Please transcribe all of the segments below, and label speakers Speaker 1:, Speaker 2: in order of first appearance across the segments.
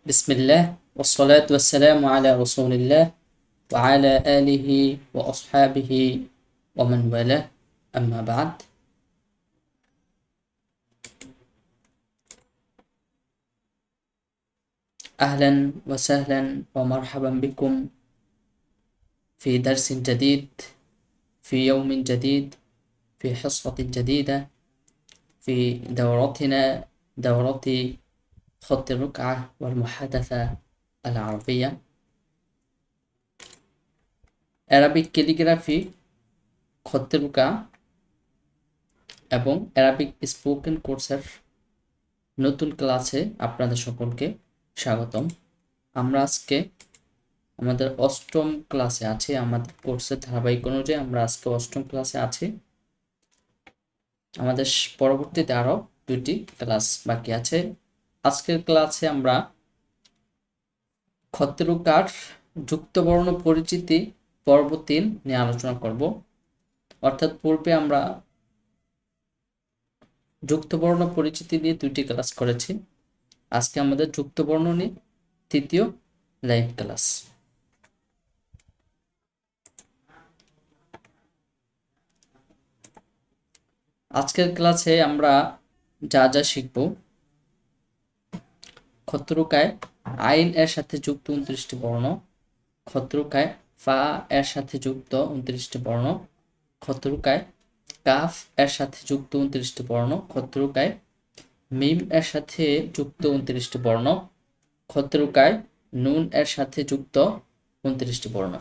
Speaker 1: বিসমিল্লাহ ওয়াসসালাতু ওয়াসসালামু আলা রাসূলিল্লাহ ওয়া আলা আলিহি ওয়া আসহাবিহি ওয়া মান ওয়ালাহ আম্মা বা'দ। আহলান ওয়া সাহলান ওয়া মারহাবান বিকুম ফি দারসিন জাদীদ ফি ইয়াউমিন জাদীদ ফি হিসসাতিন জাদীদা ফি দাওরাতিনা দাওরাতি خط الركعة والمحادثة العربية অ্যারাবিক ক্যালিগ্রাফি, খত্তে রুকা এবং অ্যারাবিক স্পোকেন কোর্সের নতুন ক্লাসে আপনাদের সকলকে স্বাগতম। আমরা আজকে আমাদের অষ্টম ক্লাসে আছি। আমাদের কোর্সের ধারাবাহিক অনুযায়ী আমরা আজকে অষ্টম ক্লাসে আছি। আমাদের পরবর্তীতে আরও দুটি ক্লাস বাকি আছে। আজকের ক্লাসে আমরা খত্তে রুকার যুক্তবর্ণ পরিচিতি পর্ব 3 নিয়ে আলোচনা করব। অর্থাৎ পূর্বে আমরা যুক্তবর্ণ পরিচিতি নিয়ে 2টি ক্লাস করেছি। আজকে আমাদের যুক্তবর্ণ নিয়ে তৃতীয় লাইভ ক্লাস। আজকের ক্লাসে আমরা যা যা শিখব, খত্তে রুকায় আইন এর সাথে যুক্ত 29টি বর্ণ, খত্তে রুকায় ফা এর সাথে যুক্ত 29টি বর্ণ, খত্তে রুকায় কাফ এর সাথে যুক্ত 29টি বর্ণ, খত্তে রুকায় মিম এর সাথে যুক্ত 29টি বর্ণ, খত্তে রুকায় নুন এর সাথে যুক্ত 29টি বর্ণ।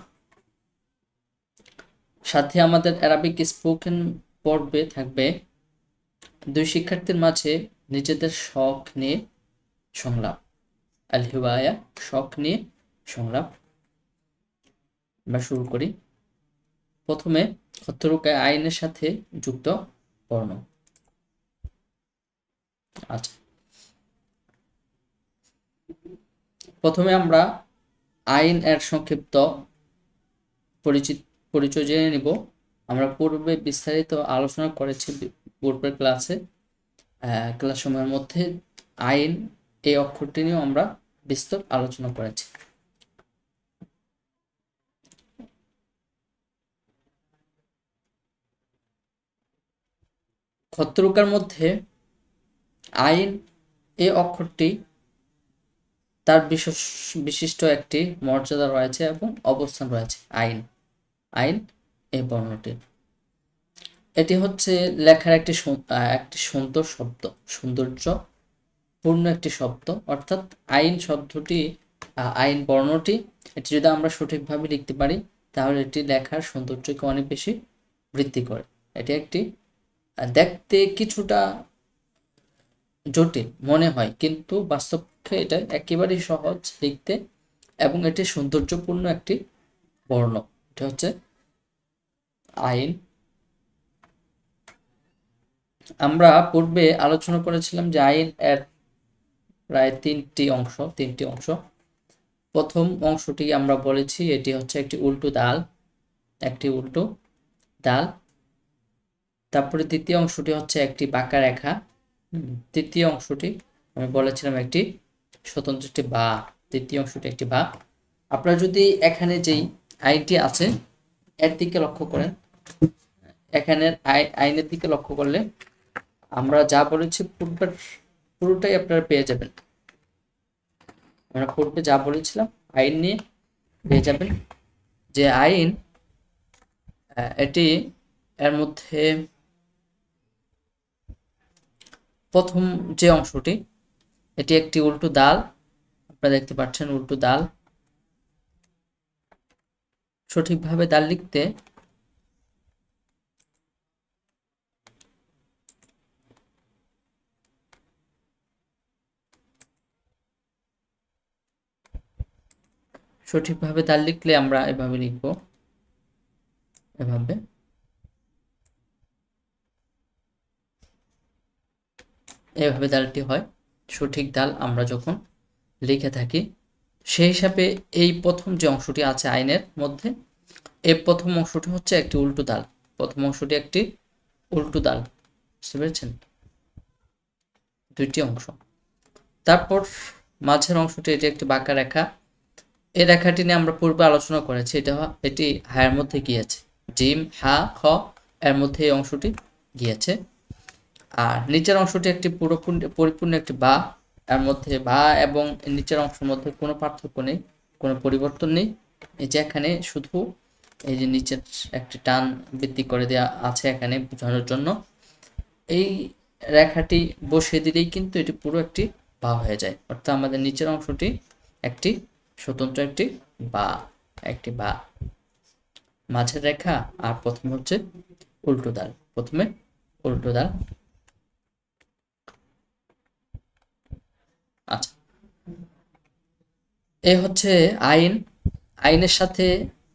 Speaker 1: সাথে আমাদের অ্যারাবিক স্পোকেন পর্বে থাকবে দুই শিক্ষার্থীর মাঝে নিজেদের শখ নিয়ে সংলাপ, আল হিওয়ায়া, শখ নিয়ে সংলাপ। আমরা শুরু করি। প্রথমে খত্তে রুকায় আইনের সাথে যুক্ত বর্ণ। আচ্ছা, প্রথমে আমরা আইন এর সংক্ষিপ্ত পরিচয় জেনে নিব। আমরা পূর্বে বিস্তারিত আলোচনা করেছি পূর্বের ক্লাসে, ক্লাস সময়ের মধ্যে আইন এই অক্ষরটি নিয়েও আমরা বিস্তর আলোচনা করেছি। খত্তে রুকার মধ্যে আইন এই অক্ষরটি তার বিশিষ্ট একটি মর্যাদা রয়েছে এবং অবস্থান রয়েছে। আইন এই বর্ণটির, এটি হচ্ছে লেখার একটি সুন্দর শব্দ, সৌন্দর্যপূর্ণ একটি শব্দ। অর্থাৎ আইন শব্দটি, আইন বর্ণটি, এটি যদি আমরা সঠিকভাবে লিখতে পারি তাহলে এটি লেখার সৌন্দর্যকে অনেক বেশি বৃদ্ধি করে। এটি একটি দেখতে কিছুটা জটিল মনে হয়, কিন্তু বাস্তবে এটা একেবারেই সহজ লিখতে এবং এটি সৌন্দর্যপূর্ণ একটি বর্ণ। এটা হচ্ছে আইন। আমরা পূর্বে আলোচনা করেছিলাম যে আইন এর প্রায় তিনটি অংশ। প্রথম অংশটি আমরা বলেছি এটি হচ্ছে একটি উল্টো দাল। তারপরে দ্বিতীয় অংশটি হচ্ছে একটি বাঁকা রেখা। তৃতীয় অংশটি আমি বলেছিলাম একটি স্বতন্ত্র একটি বা। তৃতীয় অংশটি একটি বা। আপনারা যদি এখানে যেই আইনটি আছে এর দিকে লক্ষ্য করেন, এখানের আইনের দিকে লক্ষ্য করলে আমরা যা বলেছি পুরোটাই আপনারা পেয়ে যাবেন। আমরা পূর্বে যা বলেছিলাম আইন নিয়ে পেয়ে যাবেন যে আইন, এটি এর মধ্যে প্রথম যে অংশটি এটি একটি উল্টো দাল। আপনারা দেখতে পাচ্ছেন উল্টো দাল। সঠিকভাবে দাল লিখতে আমরা এভাবে লিখব, এভাবে দালটি হয়। সঠিক দাল আমরা যখন লিখে থাকি সেই হিসাবে এই প্রথম যে অংশটি আছে আইনের মধ্যে, এই প্রথম অংশটি হচ্ছে একটি উল্টো দাল। বুঝতে পেরেছেন? দুইটি অংশ। তারপর মাঝের অংশটি এটি একটি বাঁকা রেখা। এই রেখাটি নিয়ে আমরা পূর্বে আলোচনা করেছি। এটি হায়ের মধ্যে গিয়েছে, জিম হা খ এর মধ্যে এই অংশটি গিয়েছে। আর নিচের অংশটি একটি পরিপূর্ণ একটি বা, এর মধ্যে বা এবং নিচের অংশের মধ্যে কোনো পার্থক্য নেই, কোনো পরিবর্তন নেই। এই যে এখানে শুধু এই যে নিচের একটি টান বৃদ্ধি করে দেওয়া আছে এখানে বোঝানোর জন্য। এই রেখাটি বসিয়ে দিলেই কিন্তু এটি পুরো একটি বা হয়ে যায়, অর্থাৎ আমাদের নিচের অংশটি একটি স্বতন্ত্র একটি বা। মাঝের রেখা আর প্রথমে হচ্ছে উল্টো দাল, প্রথমে উল্টো দাল। আচ্ছা, এ হচ্ছে আইন। আইনের সাথে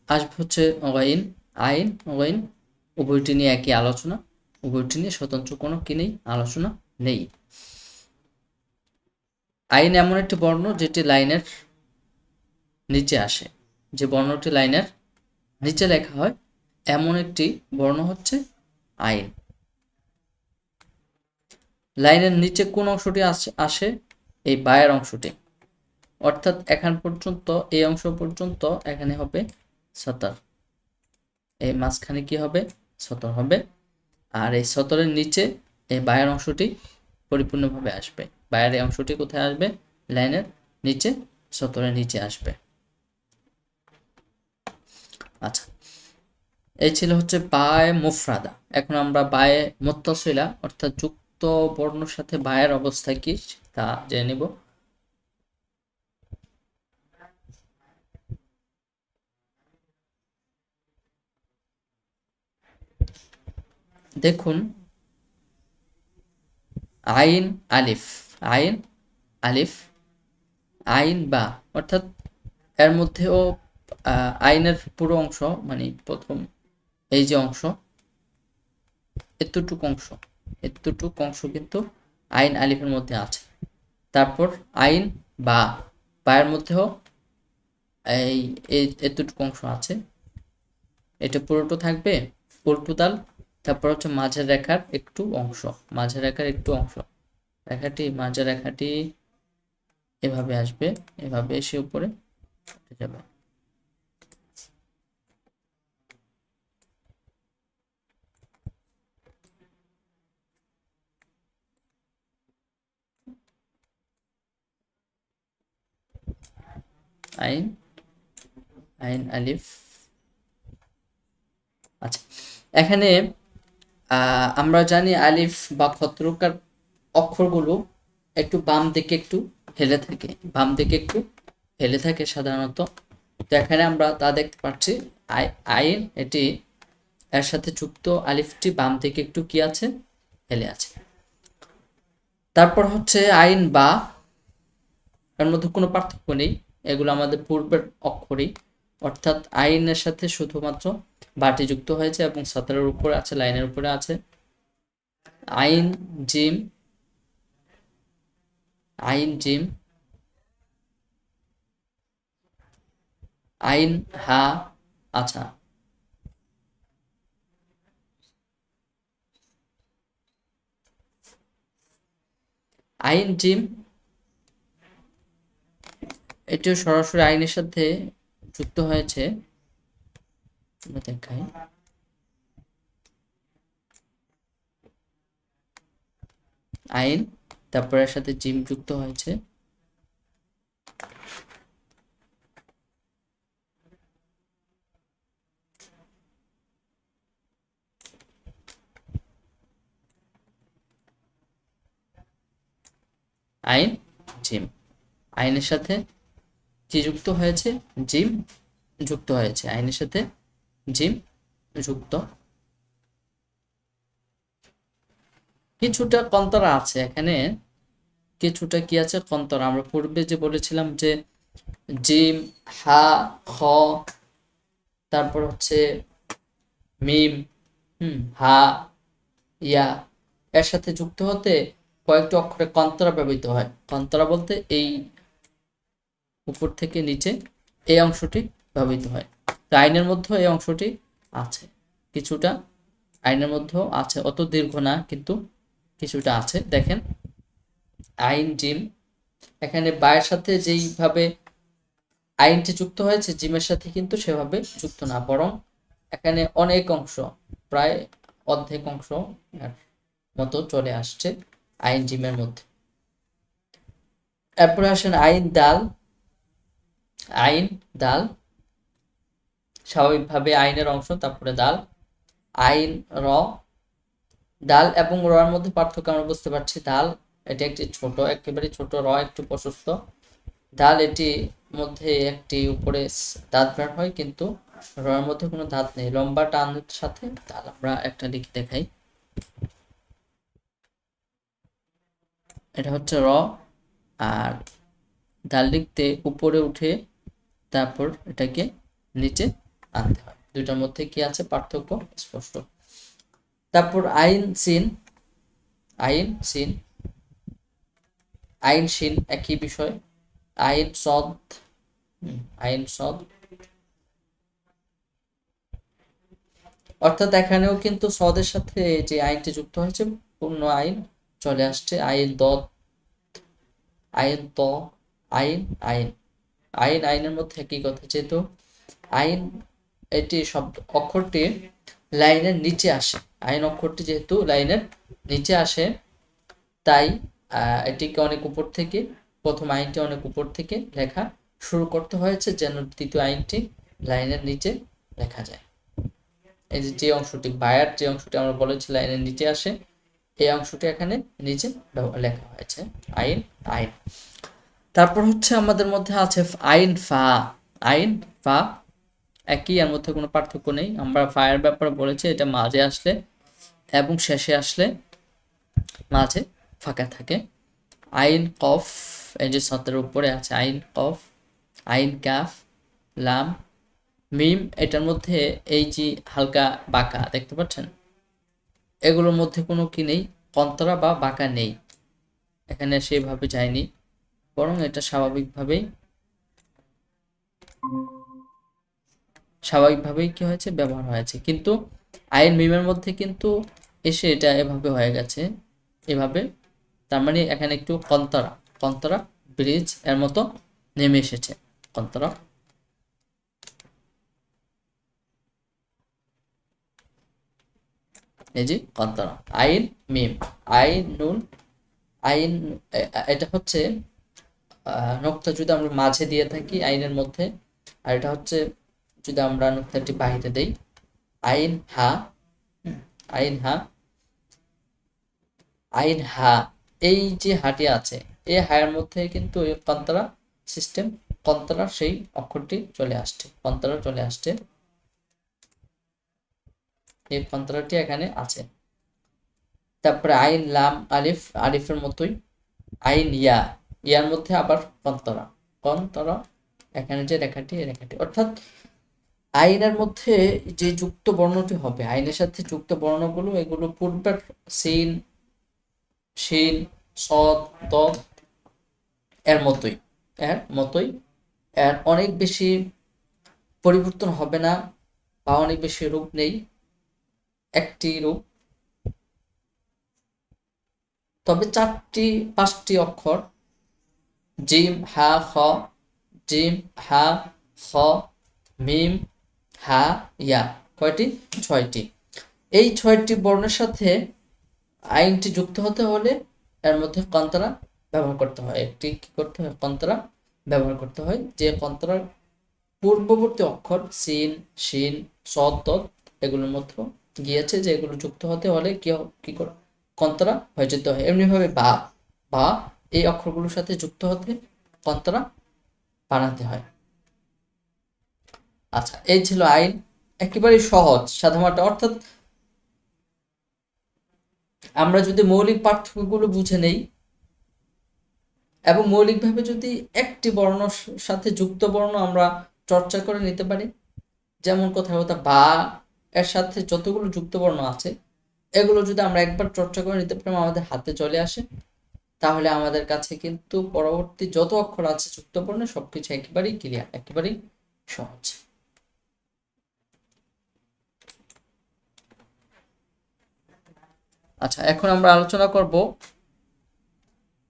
Speaker 1: আসবে হচ্ছে গাইন। আইন গাইন উভয়টি নিয়ে একই আলোচনা, উভয়টি নিয়ে স্বতন্ত্র কোনো কি নেই, আলোচনা নেই। আইন এমন একটি বর্ণ যেটি লাইনের নিচে আসে, যে বর্ণটি লাইনের নিচে লেখা হয় এমন একটি বর্ণ হচ্ছে আইন। লাইনের নিচে কোন অংশটি আসে? এই বায়ের অংশটি, অর্থাৎ এখান পর্যন্ত, এই অংশ পর্যন্ত এখানে হবে সতর, এই মাঝখানে কি হবে? সতর হবে। আর এই সতরের নিচে এই বায়ের অংশটি পরিপূর্ণভাবে আসবে। বায়ের এই অংশটি কোথায় আসবে? লাইনের নিচে, সতরের নিচে আসবে। আচ্ছা, এই ছিল হচ্ছে বায়ে মুফরাদা। এখন আমরা বায়ে মুত্তাসিলা অর্থাৎ যুক্ত বর্ণের সাথে বায়ের অবস্থা কি তা জেনে নিব। দেখুন, আইন আলিফ, আইন আলিফ, আইন বা, অর্থাৎ এর মধ্যেও আইনের পুরো অংশ, মানে প্রথম এই যে অংশ, এতটুক অংশ কিন্তু আইন আলিফের মধ্যে আছে। তারপর আইন বা, বায়ের মধ্যেও এই এতটুকু অংশ আছে, এটা পুরোটা থাকবে উল্টো দাল। তারপর হচ্ছে মাঝের রেখার একটু অংশ, মাঝের রেখার একটু অংশ, মাঝের রেখাটি এভাবে আসবে, এভাবে এসে উপরে উঠে যাবে। আইন, আইন আলিফ। আচ্ছা, এখানে আমরা জানি আলিফ বা খতরকার অক্ষরগুলো একটু বাম দিকে একটু হেলে থাকে, বাম দিকে একটু হেলে থাকে সাধারণত। তো এখানে আমরা তা দেখতে পাচ্ছি, আইন এটি এর সাথে যুক্ত আলিফটি বাম দিকে একটু কি আছে? হেলে আছে। তারপর হচ্ছে আইন বা, এর মধ্যে কোনো পার্থক্য নেই, এগুলো আমাদের পূর্বের অক্ষরই, অর্থাৎ আইনের সাথে শুধুমাত্র বাটি যুক্ত হয়েছে এবং সতরের উপরে আছে, লাইনের উপরে আছে। আইন জিম, আইন জিম, আইন হা। আচ্ছা, আইন জিম এটিও সরাসরি আইনের সাথে যুক্ত হয়েছে, দেখাই। আইন, তারপর এর সাথে জিম যুক্ত হয়েছে। আইন জিম, আইনের সাথে কি যুক্ত হয়েছে? জিম যুক্ত হয়েছে, আইনের সাথে জিম যুক্ত। কিছুটা কন্তরা আছে এখানে, কিছুটা কি আছে? কন্তরা। আমরা পূর্বে যে বলেছিলাম যে জিম হা খ, তারপর হচ্ছে মিম, হা ইয়া, এর সাথে যুক্ত হতে কয়েকটি অক্ষরে কন্তরা ব্যবহৃত হয়। কন্তরা বলতে এই উপর থেকে নিচে এই অংশটি ব্যবহৃত হয়। তো আইনের মধ্যে এই অংশটি আছে, কিছুটা আইনের মধ্যেও আছে, অত দীর্ঘ না কিন্তু কিছুটা আছে। দেখেন, আইন জিম এখানে বায়ের সাথে যেইভাবে আইনটি যুক্ত হয়েছে জিমের সাথে কিন্তু সেভাবে যুক্ত না, বরং এখানে অনেক অংশ, প্রায় অর্ধেক অংশ মতো চলে আসছে আইন জিমের মধ্যে। এরপরে আসেন আইন দাল। আইন দাল স্বাভাবিকভাবে আইনের অংশ, তারপরে দাল। আইন র। দাল এবং র এর মধ্যে পার্থক্য আমরা বুঝতে পারছি। দাল এটি একটি ছোট, একেবারে ছোট, র একটু প্রশস্ত। দাল এটি মধ্যে একটি উপরে দাঁত বের হয়, কিন্তু র এর মধ্যে কোনো দাঁত নেই, লম্বা টানের সাথে দাল। আমরা একটা লিখে দেখাই, এটা হচ্ছে র, আর দাল লিখতে উপরে উঠে তারপর এটাকে নিচে আনতে হয়। দুইটার মধ্যে কি আছে পার্থক্য স্পষ্ট। তারপর আইন সিন। আইন সিন, আইন শিন একই বিষয়। আইন সদ, আইন সদ, অর্থাৎ এখানেও কিন্তু সদের সাথে যে আইনটি যুক্ত হয়েছে পূর্ণ আইন চলে আসছে। আইন দত, আইন ত, আইন আইন। আইন আইনের মধ্যে একই কথা, যেহেতু আইন এটি শব্দ অক্ষরটি লাইনের নিচে আসে, আইন অক্ষরটি যেহেতু লাইনের নিচে আসে, তাই এটিকে অনেক উপর থেকে, প্রথম আইনটি অনেক উপর থেকে লেখা শুরু করতে হয়েছে, যেন দ্বিতীয় আইনটি লাইনের নিচে লেখা যায়। এই যে অংশটি বায়ার, যে অংশটি আমরা বলেছি লাইনের নিচে আসে, এই অংশটি এখানে নিচে লেখা হয়েছে আইন আইন। তারপর হচ্ছে আমাদের মধ্যে আছে আইন ফা। আইন ফা একই, এর মধ্যে কোনো পার্থক্য নেই। আমরা ফায়ের ব্যাপারে বলেছি, এটা মাঝে আসলে এবং শেষে আসলে মাঝে ফাঁকা থাকে। আইন কফ, এই যে সতের উপরে আছে আইন কফ। আইন কাফ, লাম, মিম, এটার মধ্যে এই যে হালকা বাঁকা দেখতে পাচ্ছেন, এগুলোর মধ্যে কোনো কি নেই, কন্তরা বা বাঁকা নেই, এখানে সেভাবে যায়নি, বরং এটা স্বাভাবিকভাবেই কি হয়েছে ব্যবহার হয়েছে। কিন্তু আইন মিমের মধ্যে কিন্তু এসে এটা এভাবে হয়ে গেছে, এভাবে, তার মানে এখানে একটু কন্তরা, কন্তরা ব্রিজ এর মতো নেমে এসেছে, কন্তরা। এই যে কন্তরা। আইন মিম, আইন নুন, আইন, এটা হচ্ছে নোক্তা যদি আমরা মাঝে দিয়ে থাকি আইনের মধ্যে, আর এটা হচ্ছে যদি আমরা নোক্তাটি বাইরে দেই। আইন হা, আইন হা, আইন হা, এই যে হাটি আছে, এই হায়ের মধ্যে কিন্তু এই কন্তরা সিস্টেম, কন্তরা সেই অক্ষরটি চলে আসছে, কন্তরা চলে আসছে, এই কন্তরাটি এখানে আছে। তারপরে আইন লাম আলিফ, আলিফের মতোই। আইন ইয়া, ইয়ার মধ্যে আবার কন্তরা, কন্তরা, এখানে যে রেখাটি, এই রেখাটি, অর্থাৎ আইনের মধ্যে যে যুক্ত বর্ণটি হবে, আইনের সাথে যুক্ত বর্ণগুলো, এগুলো পূর্বের সিন, শিন, সদ, দদ এর মতোই, এর মতোই, এর অনেক বেশি পরিবর্তন হবে না, বা অনেক বেশি রূপ নেই, একটি রূপ। তবে পাঁচটি অক্ষর, জিম হা খ, জিম হা খ, মিম হা ইয়া, কয়টি? ছয়টি। এই ছয়টি বর্ণের সাথে আইনটি যুক্ত হতে হলে এর মধ্যে কন্তরা ব্যবহার করতে হয়, একটি কি করতে হয়, কন্তরা ব্যবহার করতে হয়, যে কন্তরার পূর্ববর্তী অক্ষর সিন, শিন, সদ, দদ এগুলোর মধ্যে গিয়েছে, যে এগুলো যুক্ত হতে হলে কি করে কন্তরা হয়ে যেতে হয়। এমনি ভাবে বা, বা এই অক্ষরগুলোর সাথে যুক্ত হতে কন্তরা বানাতে হয়। আচ্ছা, এই ছিল আইন, একেবারে সহজ সাধারণত। অর্থাৎ আমরা যদি মৌলিক পার্থক্যগুলো বুঝে নেই এবং মৌলিকভাবে যদি একটি বর্ণ সাথে যুক্ত বর্ণ আমরা চর্চা করে নিতে পারি, যেমন কোথাও কোথাও বা এর সাথে যতগুলো যুক্ত বর্ণ আছে এগুলো যদি আমরা একবার চর্চা করে নিতে পারি, আমাদের হাতে চলে আসে, তাহলে আমাদের কাছে কিন্তু পরবর্তী যত অক্ষর আছে যুক্ত বর্ণ সবকিছু একেবারেই ক্লিয়ার, একেবারেই সহজ। আচ্ছা, এখন আমরা আলোচনা করব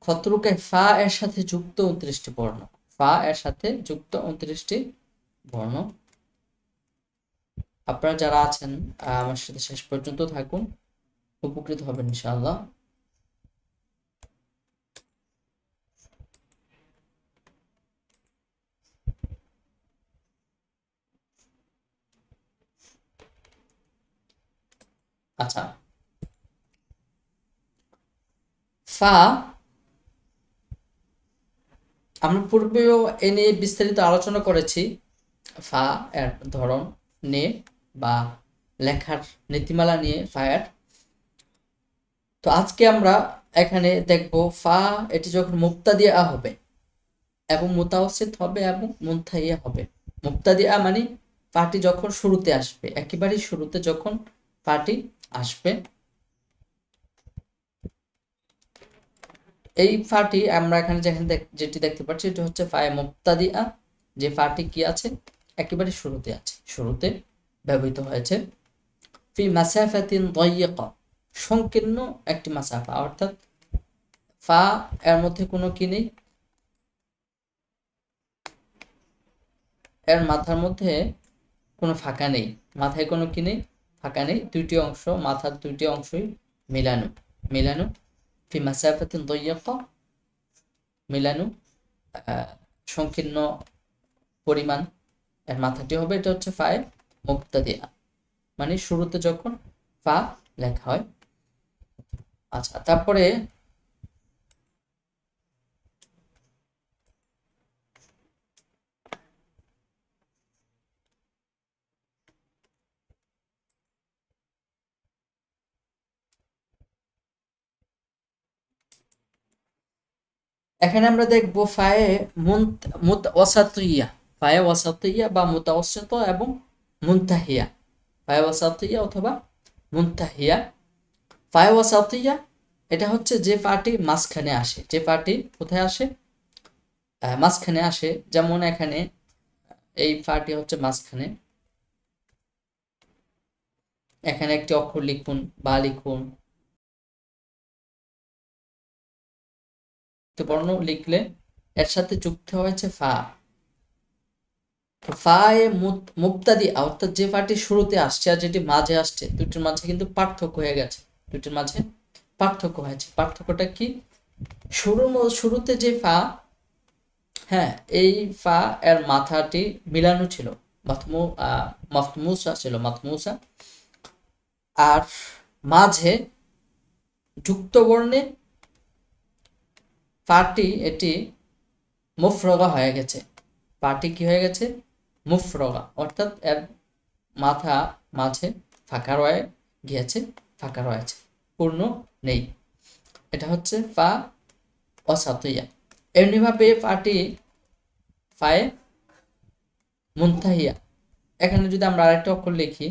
Speaker 1: ফতরুকে ফা এর সাথে যুক্ত 29টি বর্ণ, ফা এর সাথে যুক্ত 29টি বর্ণ। আপনারা যারা আছেন আমার সাথে শেষ পর্যন্ত থাকুন, উপকৃত হবেন ইনশাআল্লাহ। আচ্ছা, ফা আমরা পূর্বেও এ নিয়ে বিস্তারিত আলোচনা করেছি, ফা এর ধরন নিয়ে বা লেখার নীতিমালা নিয়ে ফা এর। তো আজকে আমরা এখানে দেখব ফা এটি যখন মুবতাদিআ হবে এবং মুতাওয়াসিত হবে এবং মুনতাহিয়া হবে। মুবতাদিআ মানে ফাটি যখন শুরুতে আসবে, একেবারে শুরুতে যখন ফাটি আসবে, এই ফাটি আমরা এখানে যেটি দেখতে পাচ্ছি এটি হচ্ছে ফায়ে মুবতাদিআ, যে ফাটি কি আছে একেবারে শুরুতে আছে, শুরুতে ব্যবহৃত হয়েছে। ফি মাসাফাতিন দায়িকা, সংকীর্ণ একটি মাসাফা, অর্থাৎ ফা এর মধ্যে কোনো কি নেই, এর মাথার মধ্যে কোনো ফাঁকা নেই, মাথায় কোনো কি নেই, ফাঁকা নেই, দুইটি অংশ, মাথার দুইটি অংশই মিলানো, মিলানো। ফি মাসাফাতিন দায়িকা, মিলানো, সংকীর্ণ পরিমাণ এর মাথাটি হবে, এটা হচ্ছে ফায়ে মুবতাদিআ, মানে শুরুতে যখন ফা লেখা হয়। আচ্ছা, তারপরে এখানে আমরা দেখব ফায়ে মুতাওয়াসিতিয়া, ফায়ে ওয়াসাতিয়া বা মুতাওয়াসিত এবং মুনতাহিয়া, ফায়ে ওয়াসাতিয়া অথবা মুনতাহিয়া। ফায়ে ওয়াসাতিয়া এটা হচ্ছে যে ফাটি মাঝখানে আসে, যে ফাটি কোথায় আসে, মাঝখানে আসে। যেমন এখানে এই ফাটি হচ্ছে মাঝখানে, এখানে একটি অক্ষর লিখুন বা লিখুন, বর্ণ লিখলে এর সাথে যুক্ত হয়েছে ফা। তো ফা এ মুবতাদি, অর্থাৎ যে ফাটি শুরুতে আসছে আর যেটি মাঝে আসছে, দুটির মাঝে কিন্তু পার্থক্য হয়ে গেছে, দুটির মাঝে পার্থক্য হয়েছে। পার্থক্যটা কি? শুরুতে যে ফা, হ্যাঁ এই ফা এর মাথাটি মিলানো ছিল, মাফতুমুসা ছিল, মাফতুমুসা, আর মাঝে যুক্ত বর্ণে ফাটি এটি মুফরগা হয়ে গেছে, পাটি কি হয়ে গেছে, মুফরগা, অর্থাৎ এর মাথা মাঝে ফাঁকা রয়ে গিয়েছে, ফাঁকা রয়েছে, পূর্ণ নেই। এটা হচ্ছে ফা অসাতিয়া। এমনিভাবে ফাটি ফায়ে মুনতাহিয়া, এখানে যদি আমরা আরেকটা অক্ষর লিখি,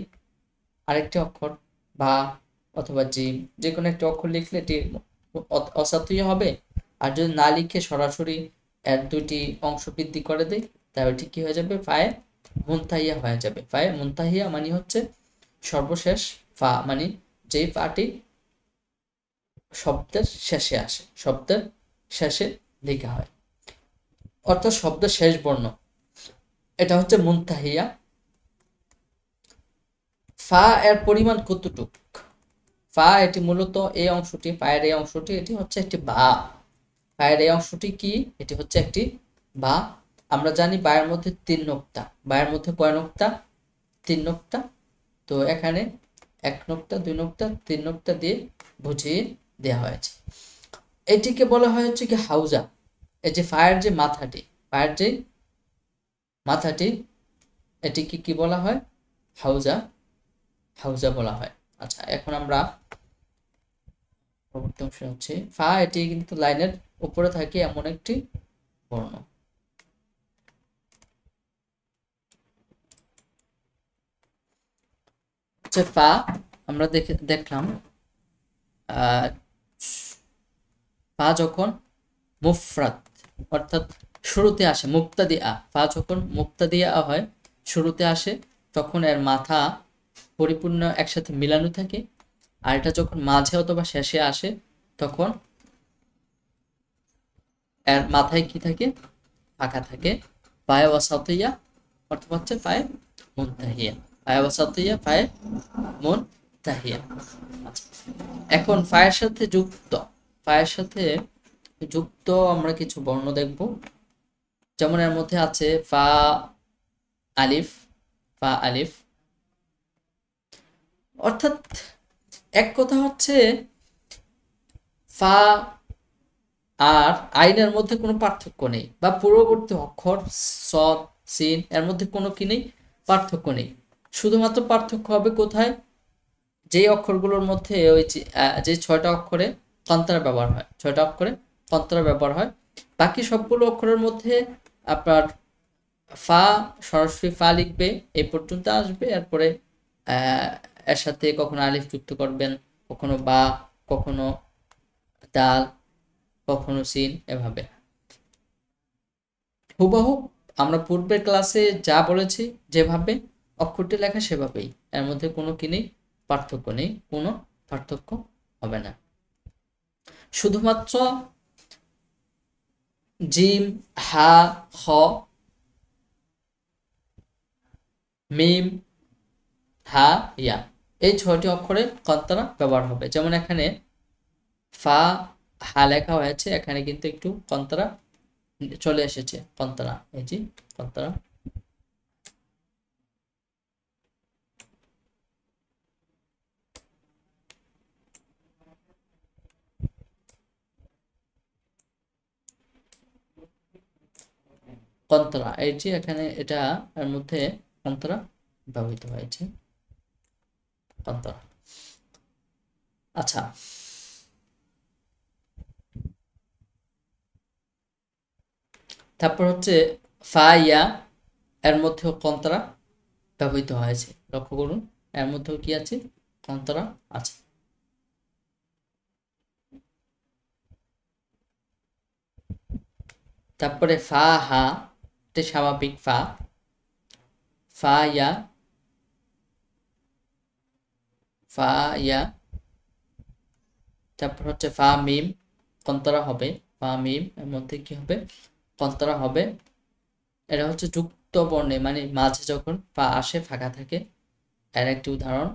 Speaker 1: আরেকটি অক্ষর বা অথবা জিম, যে কোনো একটি অক্ষর লিখলে এটি অসাতিয়া হবে। আর যদি না লিখে সরাসরি এর দুইটি অংশ বৃদ্ধি করে দেয়, তাহলে ঠিক কি হয়ে যাবে, ফায়ে মুনতাহিয়া হয়ে যাবে। ফায়ে মুনতাহিয়া মানে হচ্ছে সর্বশেষ ফা, মানে যেই ফাটি শব্দের শেষে আসে, শব্দের শেষে লেখা হয়, অর্থাৎ শব্দের শেষ বর্ণ, এটা হচ্ছে মুনতাহিয়া। ফা এর পরিমাণ কতটুক? ফা এটি মূলত এই অংশটি, ফায়ের এই অংশটি, এটি হচ্ছে একটি বা। ফায়ের এই অংশটি কি? এটি হচ্ছে একটি বা। আমরা জানি বায়ের মধ্যে 3 নোক্তা, বায়ের মধ্যে কয় নোক্তা? 3 নোক্তা। তো এখানে 1 নোক্তা, 2 নোক্তা, 3 নোক্তা দিয়ে বুঝিয়ে দেওয়া হয়েছে। এটিকে বলা হয় হচ্ছে কি হাউজা। এই যে ফায়ের যে মাথাটি, ফায়ের যে মাথাটি, এটিকে কি বলা হয়? হাউজা, হাউজা বলা হয়। আচ্ছা, এখন আমরা পরবর্তী অংশ হচ্ছে ফা, এটি কিন্তু লাইনের উপরে থাকে এমন একটি বর্ণ। ফা আমরা দেখলাম ফা যখন মুফরাদ, অর্থাৎ শুরুতে আসে, মুবতাদিআ, ফা যখন মুবতাদিআ হয়, শুরুতে আসে, তখন এর মাথা পরিপূর্ণ একসাথে মিলানো থাকে। আর এটা যখন মাঝে অথবা শেষে আসে, তখন এর মাথায় কি থাকে? ফাঁকা থাকে। ফায়ে ওয়াসাতিয়া অর্থ হচ্ছে ফায়ে মুনতাহিয়া। ফায়ে ওয়াসাতিয়া ফায়ে মুনতাহিয়া। আচ্ছা, এখন ফায়ের সাথে যুক্ত, ফায়ের সাথে যুক্ত আমরা কিছু বর্ণ দেখব। যেমন এর মধ্যে আছে ফা আলিফ, ফা আলিফ। অর্থাৎ এক কথা হচ্ছে ফা আর আইনের মধ্যে কোনো পার্থক্য নেই, বা পূর্ববর্তী অক্ষর সদ সিন এর মধ্যে কোনো কি নেই, পার্থক্য নেই। শুধুমাত্র পার্থক্য হবে কোথায়? যে অক্ষরগুলোর মধ্যে ওই যে 6টা অক্ষরে কন্তরা ব্যবহার হয়, 6টা অক্ষরে কন্তরা ব্যবহার হয়, বাকি সবগুলো অক্ষরের মধ্যে আপনার ফা সরাসরি ফা লিখবে, এই পর্যন্ত আসবে। এরপরে এর সাথে কখনো আলিফ যুক্ত করবেন, কখনো বা, কখনো দাল, কখনো সিন, এভাবে হুবহু আমরা পূর্বের ক্লাসে যা বলেছি যেভাবে অক্ষরটি লেখা সেভাবেই, এর মধ্যে কোনো কি নেই, পার্থক্য নেই, কোনো পার্থক্য হবে না। শুধুমাত্র জিম, হা, খ, মিম, হা, ইয়া এই 6টি অক্ষরে কন্তরা ব্যবহার হবে। যেমন এখানে ফা হা লেখা হয়েছে, এখানে কিন্তু একটু কন্তরা চলে এসেছে, কন্তরা, এই যে কন্তরা। কন্তরা এই যে এখানে, এটা এর মধ্যে কন্তরা ব্যবহৃত হয়েছে, কন্তরা। আচ্ছা, তারপর হচ্ছে ফা ইয়া, এর মধ্যেও কন্তরা ব্যবহৃত হয়েছে, লক্ষ্য করুন এর মধ্যেও কি আছে, কন্তরা আছে। তারপরে ফা হা, এটা স্বাভাবিক ফা, ফা ইয়া, ফা ইয়া। তারপর হচ্ছে ফা মিম, কন্তরা হবে, ফা মিম এর মধ্যে কি হবে, কন্তরা হবে। এটা হচ্ছে যুক্ত বর্ণে, মানে মাঝে যখন ফা আসে ফাঁকা থাকে। এর একটি উদাহরণ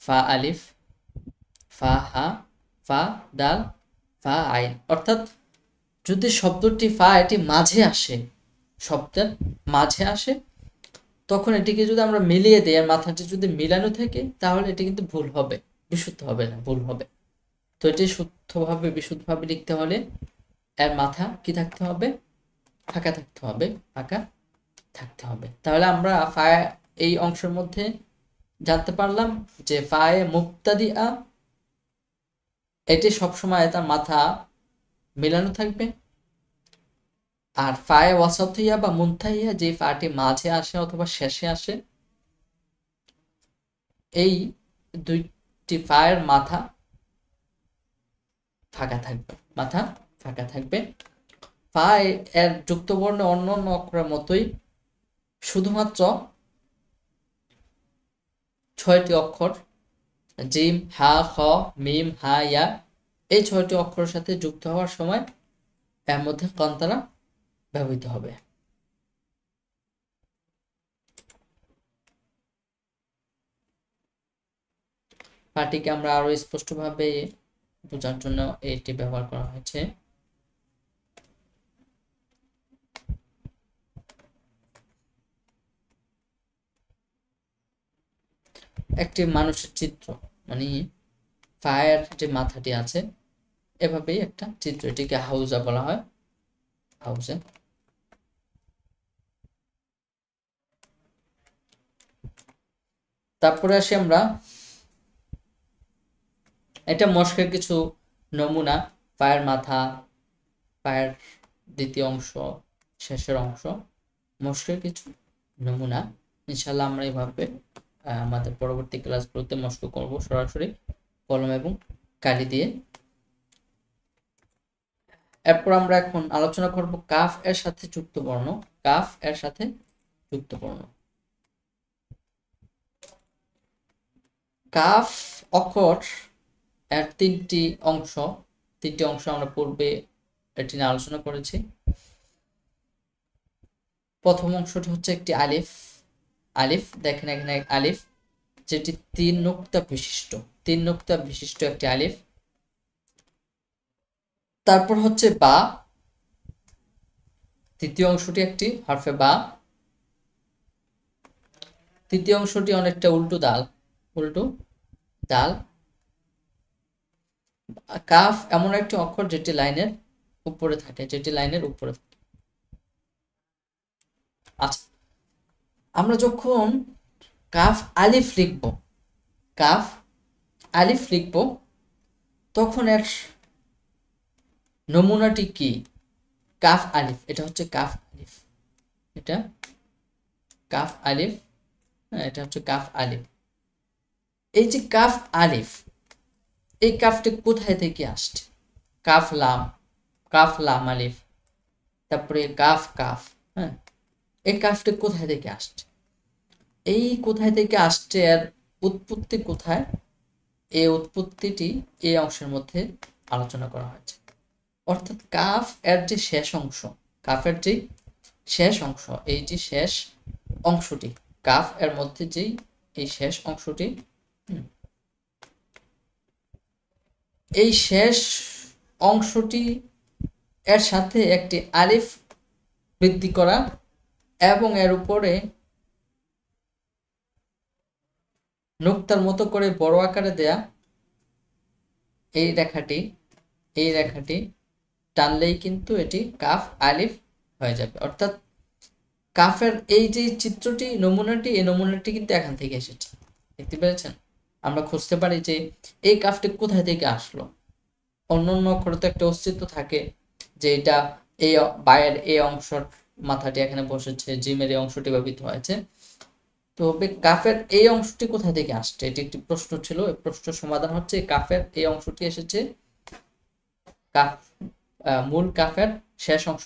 Speaker 1: ফা আলিফ, ফা হা, ফা দাল, ফা আইন। অর্থাৎ যদি শব্দটি ফা এটি মাঝে আসে, শব্দের মাঝে আসে, তখন এটিকে যদি আমরা মিলিয়ে দিই, আর মাথাটি যদি মিলানো থাকে, তাহলে এটি কিন্তু ভুল হবে, বিশুদ্ধ হবে না, ভুল হবে। তো এটি শুদ্ধভাবে বিশুদ্ধভাবে লিখতে হলে এর মাথা কি থাকতে হবে, ফাঁকা থাকতে হবে, ফাঁকা থাকতে হবে। তাহলে আমরা ফা এই অংশের মধ্যে জানতে পারলাম যে ফায়ে মুবতাদিআ এটি সবসময় তার মাথা মিলানো থাকবে, আর ফায়ে ওয়াসাতিয়া বা মুনতাহিয়া যে ফাটি মাঝে আসে অথবা শেষে আসে, এই দুইটি ফায়ের মাথা ফাঁকা থাকবে, মাথা ফাঁকা থাকবে। ফা এর যুক্ত বর্ণে অন্য অন্য অক্ষরের মতোই শুধুমাত্র 6টি অক্ষর জিম, হা, খ, মিম, হা, ইয়া এই 6টি অক্ষরের সাথে যুক্ত হওয়ার সময় এর মধ্যে কন্তরা ব্যবহৃত হবে। পাটিকে আমরা আরো স্পষ্টভাবে বোঝার জন্য এটি ব্যবহার করা হয়েছে। একটি মানুষের চিত্র, মানে ফায়ের যে মাথাটি আছে এভাবেই একটা চিত্র, এটিকে হাউজা বলা হয়, হাউজা। তারপরে আসি আমরা, এটা মস্কের কিছু নমুনা, পায়ের মাথা, পায়ের দ্বিতীয় অংশ, শেষের অংশ, মস্কের কিছু নমুনা। ইনশাল্লাহ আমরা এইভাবে আমাদের পরবর্তী ক্লাসগুলোতে মস্ক করব সরাসরি কলম এবং কালি দিয়ে। এরপর আমরা এখন আলোচনা করব কাফ এর সাথে যুক্ত বর্ণ, কাফ এর সাথে যুক্ত বর্ণ। কাফ অক্ষর এর তিনটি অংশ আমরা পূর্বে এটি নিয়ে আলোচনা করেছি। প্রথম অংশটি হচ্ছে একটি আলিফ। আলিফ দেখেন এখানে আলিফ, যেটি 3 নুক্তা বিশিষ্ট, 3 নুক্তা বিশিষ্ট একটি আলিফ। তারপর হচ্ছে বা, তৃতীয় অংশটি একটি হরফে বা। তৃতীয় অংশটি অনেকটা উল্টো দাল, উল্টো দাল। কাফ এমন একটি অক্ষর যেটি লাইনের উপরে থাকে, যেটি লাইনের উপরে থাকে। আচ্ছা, আমরা যখন কাফ আলিফ লিখব, কাফ আলিফ লিখব, তখন এর নমুনাটি কি? কাফ আলিফ, এটা হচ্ছে কাফ আলিফ, এটা কাফ আলিফ, এটা হচ্ছে কাফ আলিফ। এই যে কাফ আলিফ, এই কাফটি কোথায় থেকে আসছে? কাফ লাম, কাফ লাম আলিফ, তারপরে কাফ কাফ, হ্যাঁ, এই কাফটি কোথায় থেকে আসছে? এই কোথায় থেকে আসছে, এর উৎপত্তি কোথায়, এই উৎপত্তিটি এই অংশের মধ্যে আলোচনা করা হয়েছে। অর্থাৎ কাফ এর যে শেষ অংশ, কাফের যে শেষ অংশ, এই যে শেষ অংশটি, কাফ এর মধ্যে যেই এই শেষ অংশটি, এই শেষ অংশটি এর সাথে একটি আলিফ বৃদ্ধি করা এবং এর উপরে নুক্তার মতো করে বড় আকারে দেয়া এই রেখাটি, এই রেখাটি টানলেই কিন্তু এটি কাফ আলিফ হয়ে যাবে। অর্থাৎ কাফের এই যে চিত্রটি, নমুনাটি, এই নমুনাটি কিন্তু এখান থেকে এসেছে, দেখতে পেরেছেন? আমরা খুঁজতে পারি যে এই কাফটি কোথায় থেকে আসলো। অন্যান্য অক্ষরে তো একটা অস্তিত্ব থাকে যে এটা এই বায়ের এই অংশের মাথাটি এখানে বসেছে, জিমের এই অংশটি ব্যবহৃত হয়েছে, তবে কাফের এই অংশটি কোথা থেকে আসছে, এটি একটি প্রশ্ন ছিল। এই প্রশ্নের সমাধান হচ্ছে কাফের এই অংশটি এসেছে কাফ, মূল কাফের শেষ অংশ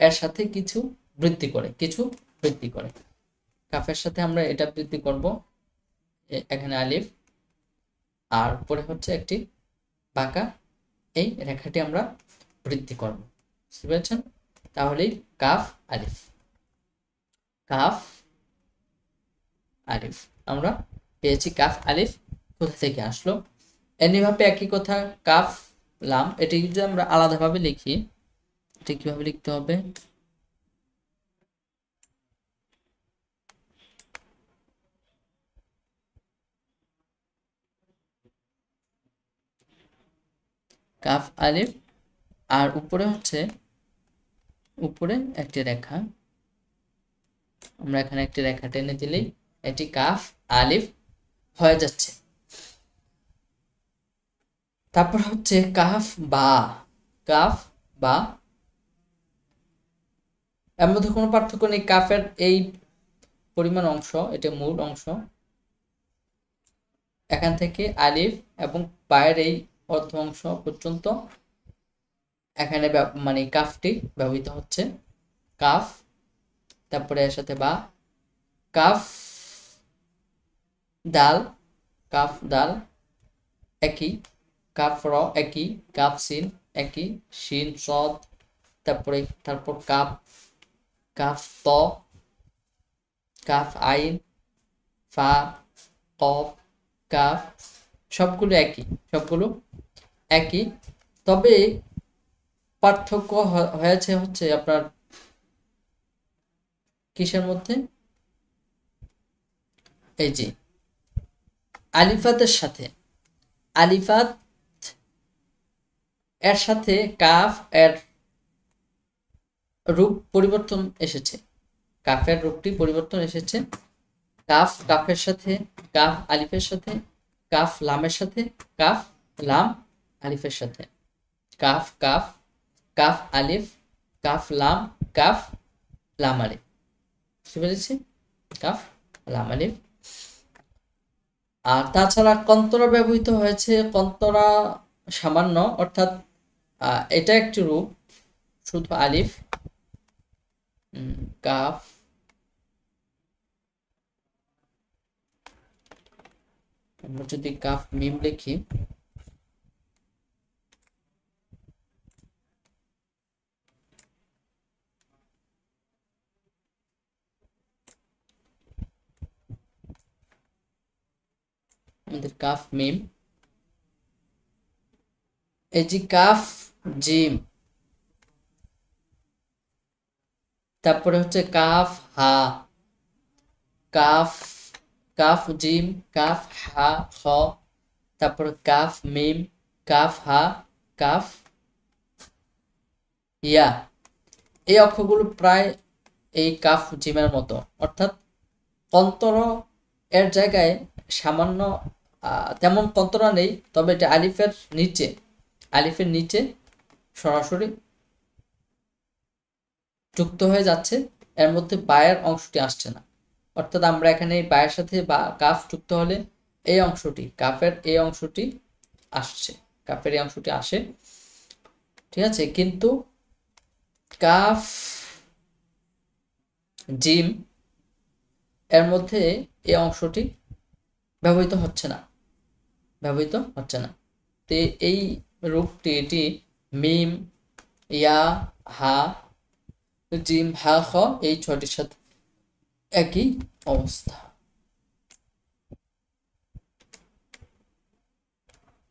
Speaker 1: এর সাথে কিছু বৃদ্ধি করে, কিছু বৃদ্ধি করে। কাফের সাথে আমরা এটা বৃদ্ধি করব, এখানে আলিফ, আর পরে হচ্ছে একটি বাঁকা এই রেখাটি আমরা বৃদ্ধি করব, বুঝতে পেরেছেন? তাহলেই কাফ আলিফ, কাফ আলিফ আমরা পেয়েছি। কাফ আলিফ কোথা থেকে আসলো? এমনিভাবে একই কথা কাফ লাম, এটি যদি আমরা আলাদাভাবে লিখি, এটি কিভাবে লিখতে হবে? কাফ আলিফ, আর উপরে হচ্ছে, উপরে একটি রেখা, আমরা এখানে একটি রেখা টেনে দিলেই এটি কাফ আলিফ হয়ে যাচ্ছে। তারপর হচ্ছে কাফ বা, কাফ বা, এর মধ্যে কোনো পার্থক্য নেই। কাফের এই পরিমাণ অংশ, এটা মূল অংশ, এখান থেকে আলিফ এবং বায়ের এই অর্ধ অংশ পর্যন্ত এখানে মানে কাফটি ব্যবহৃত হচ্ছে, কাফ, তারপরে এর সাথে বা, কাফ দাল, কাফ দাল একই, কাফ র একই, কাফ সিন একই, শিন সদ, তারপর কাফ, কাফ ত, কাফ আইন, ফা, কফ, কাফ, সবগুলো একই, সবগুলো একই। তবে পার্থক্য হয়েছে হচ্ছে আপনার কিসের মধ্যে? এই যে আলিফাতের সাথে, আলিফাত এর সাথে কাফ এর রূপ পরিবর্তন এসেছে, কাফের রূপটি পরিবর্তন এসেছে। কাফ কাফের সাথে, কাফ আলিফের সাথে, কাফ লামের সাথে, কাফ লাম আলিফের সাথে, কাফ কাফ, কাফ আলিফ, কাফ লাম, কাফ লাম আলিফ, বুঝতে পেরেছি? কাফ লাম আলিফ। আর তাছাড়া কন্তরা ব্যবহৃত হয়েছে, কন্তরা সামান্য, অর্থাৎ এটা একটি রূপ, শুধু আলিফ, কাফ, আমরা যদি কাফ মিম লিখি, আমাদের কাফ মিম, এই যে কাফ জিম, তারপরে হচ্ছে কাফ হা, কাফ কাফ জিম, কাফ হা খ, তারপরে কাফ মিম, কাফ হা, কাফ ইয়া। এই অক্ষরগুলো প্রায় এই কাফ জিমের মতো, অর্থাৎ কন্তর এর জায়গায় সামান্য তেমন কন্তরা নেই, তবে এটা আলিফের নিচে সরাসরি যুক্ত হয়ে যাচ্ছে, এর মধ্যে বায়ের অংশটি আসছে না। অর্থাৎ আমরা এখানে এই বায়ের সাথে বা কাফ যুক্ত হলে এই অংশটি, কাফের এই অংশটি আসছে, কাফের এই অংশটি আসে, ঠিক আছে। কিন্তু কাফ জিম এর মধ্যে এই অংশটি ব্যবহৃত হচ্ছে না, তো এই রূপটি, এটি মিম, ইয়া, হা, জিম, হা, খ, এই ছয়টির সাথে একই অবস্থা।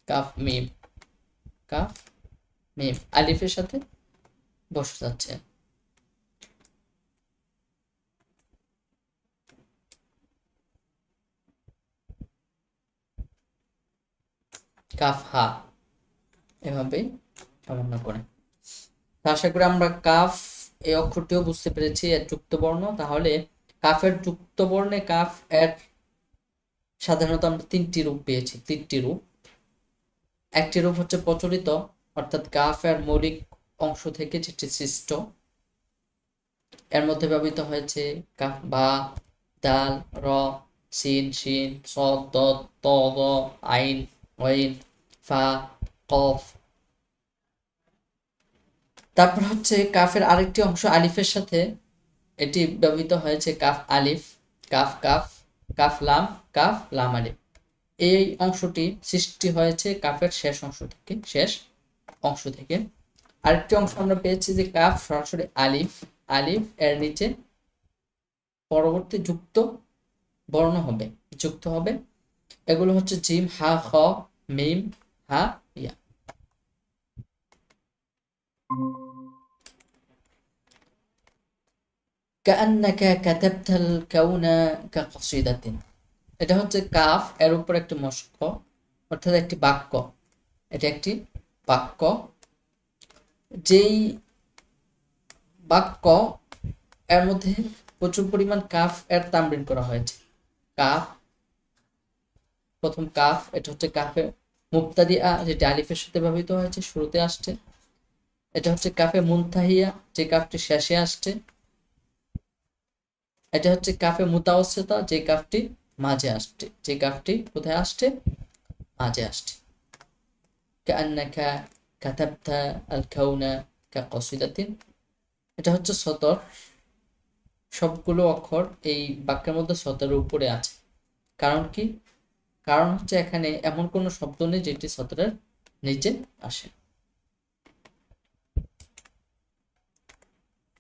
Speaker 1: কাফ মিম, কাফ মিম আলিফের সাথে বসে যাচ্ছে। কাফ হা, এভাবেই সমন্বয় করে। আশা করি আমরা কাফ এই অক্ষরটিও বুঝতে পেরেছি, এর যুক্ত বর্ণ। তাহলে কাফের যুক্ত বর্ণে কাফ এর সাধারণত আমরা তিনটি রূপ পেয়েছি, একটি রূপ হচ্ছে প্রচলিত, অর্থাৎ কাফ এর মৌলিক অংশ থেকে যেটি সৃষ্ট, এর মধ্যে ব্যবহৃত হয়েছে কাফ, বা, দাল, র, সিন, শিন, সদ, দদ, ত, দ, আইন, ওয়াইন, ফা, কফ। তারপর হচ্ছে কাফের আরেকটি অংশ আলিফের সাথে, এটি ব্যবহৃত হয়েছে কাফ আলিফ, কাফ কাফ, কাফ লাম, কাফ লাম আলিফ। এই অংশটি সৃষ্টি হয়েছে কাফের শেষ অংশ থেকে। আরেকটি অংশ আমরা পেয়েছি যে কাফ সরাসরি আলিফ, এর নিচে পরবর্তী যুক্ত হবে, এগুলো হচ্ছে জিম, হা, খ, মিম, হা, ইয়া। কাআন্নাকা কাতাবতাল কাউনা কাকসিদাতিন, এটা হচ্ছে কাফ এর উপর একটি মশক, অর্থাৎ একটি বাক্য, এটা একটি বাক্য, যেই বাক্য এর মধ্যে প্রচুর পরিমাণ কাফ এর তামরিন করা হয়েছে। কাফ, প্রথম কাফ, এটা হচ্ছে কাফে মুবতাদিআ, যেটা আলিফের সাথে ব্যবহৃত হয়েছে, শুরুতে আসছে। এটা হচ্ছে কাফে মুনতাহিয়া, যে কাফটি শেষে আসছে। এটা হচ্ছে কাফে মুতাওয়াসসিতা, যে কাফটি মাঝে আসছে, কোথায় আসছে? মাঝে আসছে। কাআন্নাকা কাতাবতা আল কাউনা কাকসিদাতিন, এটা হচ্ছে সতর, সবগুলো অক্ষর এই বাক্যের মধ্যে সতরের উপরে আছে। কারণ কি? কারণ হচ্ছে এখানে এমন কোনো শব্দ নেই যেটি সতরের নিচে আসে।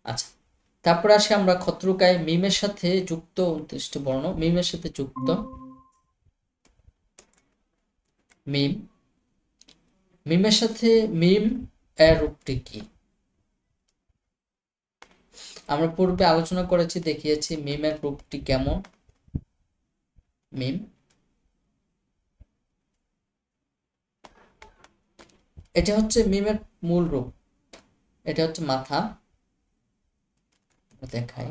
Speaker 1: আচ্ছা, তারপরে আসি আমরা খতরুকায় মিমের সাথে যুক্ত 29টি বর্ণ, মিমের সাথে যুক্ত মিম, মিমের সাথে মিম এর রূপটি কি? আমরা পূর্বে আলোচনা করেছি, দেখিয়েছি মিমের রূপটি কেমন। মিম, এটা হচ্ছে মিমের মূল রূপ, এটা হচ্ছে মাথা, দেখাই।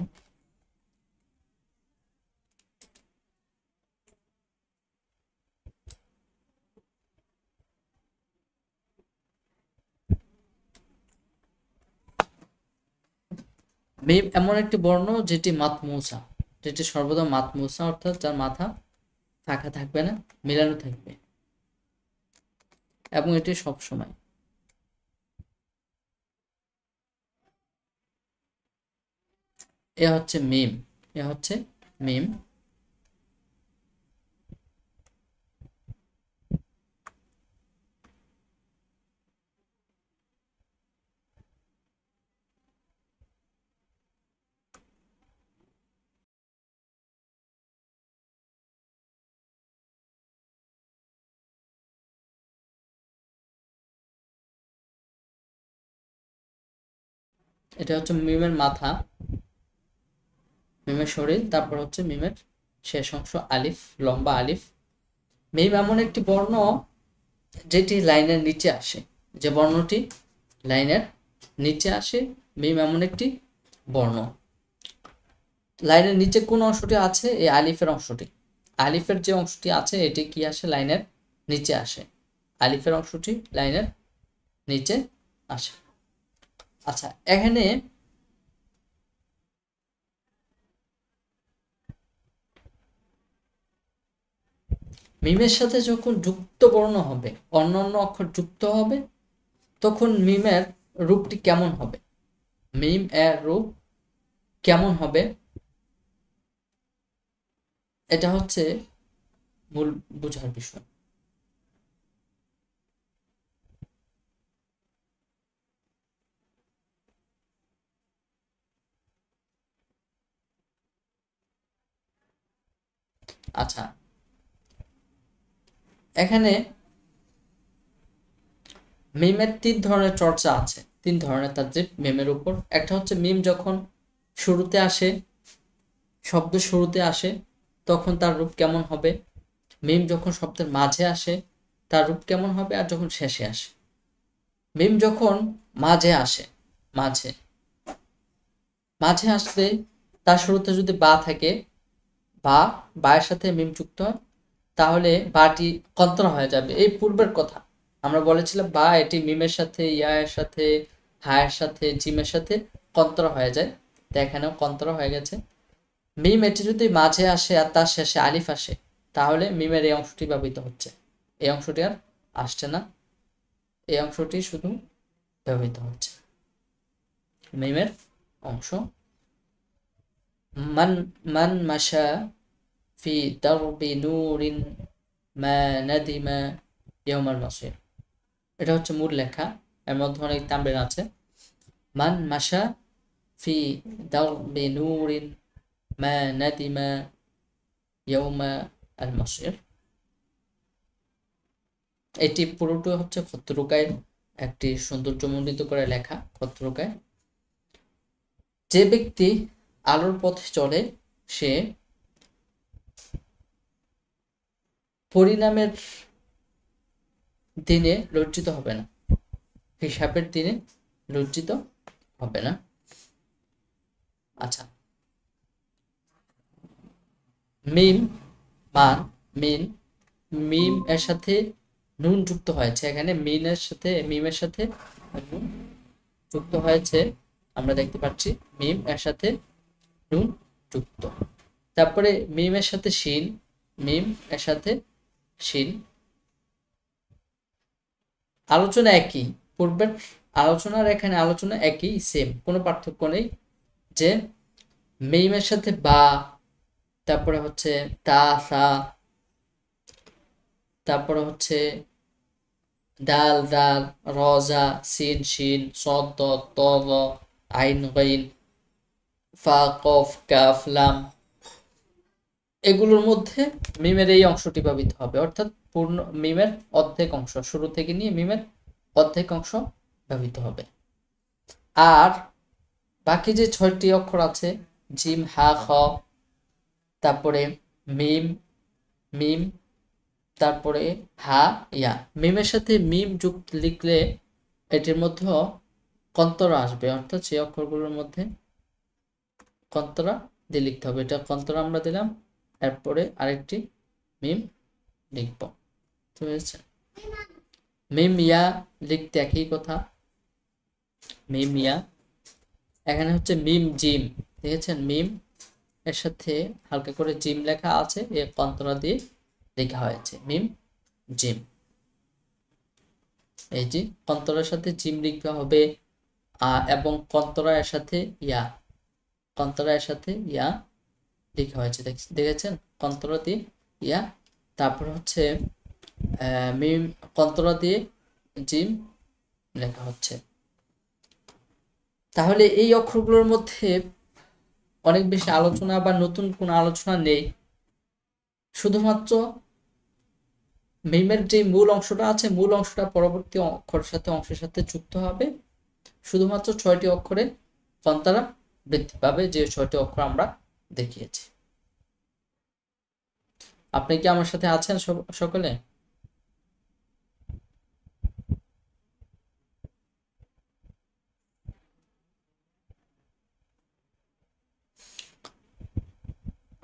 Speaker 1: মিম এমন একটি বর্ণ যেটি মাতমুসা, যেটি সর্বদা মাতমুসা, অর্থাৎ যার মাথা ফাঁকা থাকবে না, মিলানো থাকবে, এবং এটি সব সময়। এ হচ্ছে মিম, এ হচ্ছে মিম। এটা হচ্ছে মিমের মাথা, মিমের শরীর, তারপর হচ্ছে মিমের শেষ অংশ আলিফ, লম্বা আলিফ। মিম এমন একটি বর্ণ যেটি লাইনের নিচে আসে, যে বর্ণটি লাইনের নিচে আসে, মিম এমন একটি বর্ণ। লাইনের নিচে কোন অংশটি আছে? এই আলিফের অংশটি। আলিফের যে অংশটি আছে এটি কি আসে? লাইনের নিচে আসে। আলিফের অংশটি লাইনের নিচে আসে। আচ্ছা, এখানে মিমের সাথে যখন যুক্ত বর্ণ হবে, অন্যান্য অক্ষর যুক্ত হবে, তখন মিমের রূপটি কেমন হবে? মিম এর রূপ কেমন হবে? এটা হচ্ছে মূল বোঝার বিষয়। আচ্ছা, এখানে মিমের তিন ধরনের চর্চা আছে, তিন ধরনের তাজ্জীব মিমের উপর। একটা হচ্ছে মিম যখন শুরুতে আসে, শব্দ শুরুতে আসে, তখন তার রূপ কেমন হবে। মিম যখন শব্দের মাঝে আসে, তার রূপ কেমন হবে। আর যখন শেষে আসে, মিম যখন মাঝে আসে, মাঝে মাঝে আসলে তার শুরুতে যদি বা থাকে, বা বায়ের সাথে মিম যুক্ত হয়, তাহলে বাটি কন্তরা হয়ে যাবে। এই পূর্বের কথা আমরা বলেছিলাম, বা এটি মিমের সাথে, ইয়ার সাথে, হায়ের সাথে, জিমের সাথে কন্তরা হয়ে যায়। তো এখানেও কন্তরা হয়ে গেছে। মিম এটি যদি মাঝে আসে আর তার শেষে আলিফ আসে, তাহলে মিমের এই অংশটি ব্যবহৃত হচ্ছে, এই অংশটি আর আসছে না, এই অংশটি শুধু ব্যবহৃত হচ্ছে, মিমের অংশ। মান মান মাশা ফি দারবি নূরিন মা নাদিমা ইয়াউমাল মাসির। এটা হচ্ছে মূল লেখা, এর মধ্যে অনেক তামরিন আছে। মান মাশা ফি দারবি নূরিন মা নাদিমা ইয়াউমা আল মাসির। এটি পুরোটা হচ্ছে খত্তরুকায় একটি সৌন্দর্যমণ্ডিত করে লেখা। খত্তরুকায়, যে ব্যক্তি আলোর পথে চলে সে পরিণামের দিনে লজ্জিত হবে না, হিসাবের দিনে লজ্জিত হবে না। আচ্ছা, মিম মান মিন, মিম এর সাথে নুন যুক্ত হয়েছে, এখানে মিমের সাথে নুন যুক্ত হয়েছে, আমরা দেখতে পাচ্ছি মিম এর সাথে নুন যুক্ত। তারপরে মিমের সাথে শিন, মিম এর সাথে শিন। আলোচনা একই, পূর্বের আলোচনার এখানে আলোচনা একই, সেম, কোনো পার্থক্য নেই। যে মিমের সাথে বা, তারপরে হচ্ছে তা সা, তারপরে হচ্ছে দাল দাল, রজা, সিন শিন, সদ দদ, ত দ, আইন গাইন, ফা কফ কাফ লাম, এগুলোর মধ্যে মিমের এই অংশটি ব্যবহৃত হবে, অর্থাৎ পূর্ণ মিমের অর্ধেক অংশ, শুরু থেকে নিয়ে মিমের অর্ধেক অংশ ব্যবহৃত হবে। আর বাকি যে 6টি অক্ষর আছে, জিম হা খ, তারপরে মিম মিম, তারপরে হা ইয়া, মিমের সাথে মিম যুক্ত লিখলে এটির মধ্যে কন্তরা আসবে, অর্থাৎ সেই অক্ষরগুলোর মধ্যে কন্তরা দিয়ে লিখতে হবে। এটা কন্তরা আমরা দিলাম, এরপরে আরেকটি মিম লিখব, ঠিক আছে। মিম ইয়া লিখতে একই কথা, মিম ইয়া। এখানে হচ্ছে মিম জিম, দেখেছেন মিম এর সাথে হালকা করে জিম লেখা আছে, এ কন্তরা দিয়ে লেখা হয়েছে মিম জিম। এই যে কন্তরার সাথে জিম লিখতে হবে, এবং কন্তরা এর সাথে ইয়া, কন্তরা এর সাথে ইয়া লেখা হয়েছে, দেখেছেন, কন্তরা দিয়ে ইয়া। তারপর হচ্ছে মিম, কন্তরা দিয়ে জিম লেখা হচ্ছে। তাহলে এই অক্ষরগুলোর মধ্যে অনেক বেশি আলোচনা বা নতুন কোনো আলোচনা নেই, শুধুমাত্র মিমের যে মূল অংশটা আছে, মূল অংশটা পরবর্তী অক্ষরের সাথে অংশের সাথে যুক্ত হবে। শুধুমাত্র 6টি অক্ষরে সন্তানরা বৃদ্ধি পাবে, যে 6টি অক্ষর আমরা দেখিয়েছি। আপনি কি আমার সাথে আছেন সকলে?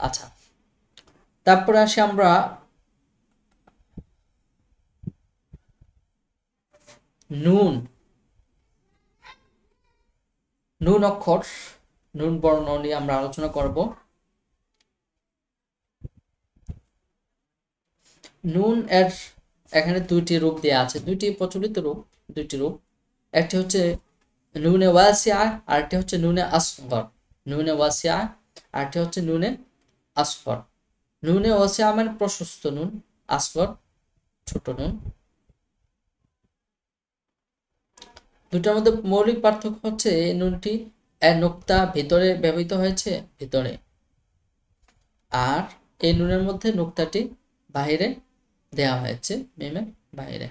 Speaker 1: আচ্ছা, তারপরে আসি আমরা নুন নুন অক্ষর, নুন বর্ণ নিয়ে আমরা আলোচনা করব। নুন এর এখানে দুইটি রূপ দেওয়া আছে, দুইটি প্রচলিত রূপ, দুইটি রূপ। একটি হচ্ছে নুনে ওয়াসিয়া, আরেকটি হচ্ছে নুনে আসগর। নুনে ওয়াসিয়া, আরেকটি হচ্ছে নুনে আসগর। নুনে ওয়াসিয়া মানে প্রশস্ত নুন, আসগর ছোট নুন। দুটার মধ্যে মৌলিক পার্থক্য হচ্ছে এই নুনটি এর নোক্তা ভিতরে ব্যবহৃত হয়েছে, ভিতরে, আর এই নুনের মধ্যে নোক্তাটি বাহিরে দেয়া হয়েছে, মিমের বাইরে।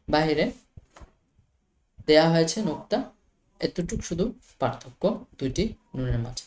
Speaker 1: বাহিরে দেয়া হয়েছে নোক্তা, এতটুক শুধু পার্থক্য দুইটি নুনের মাঝে।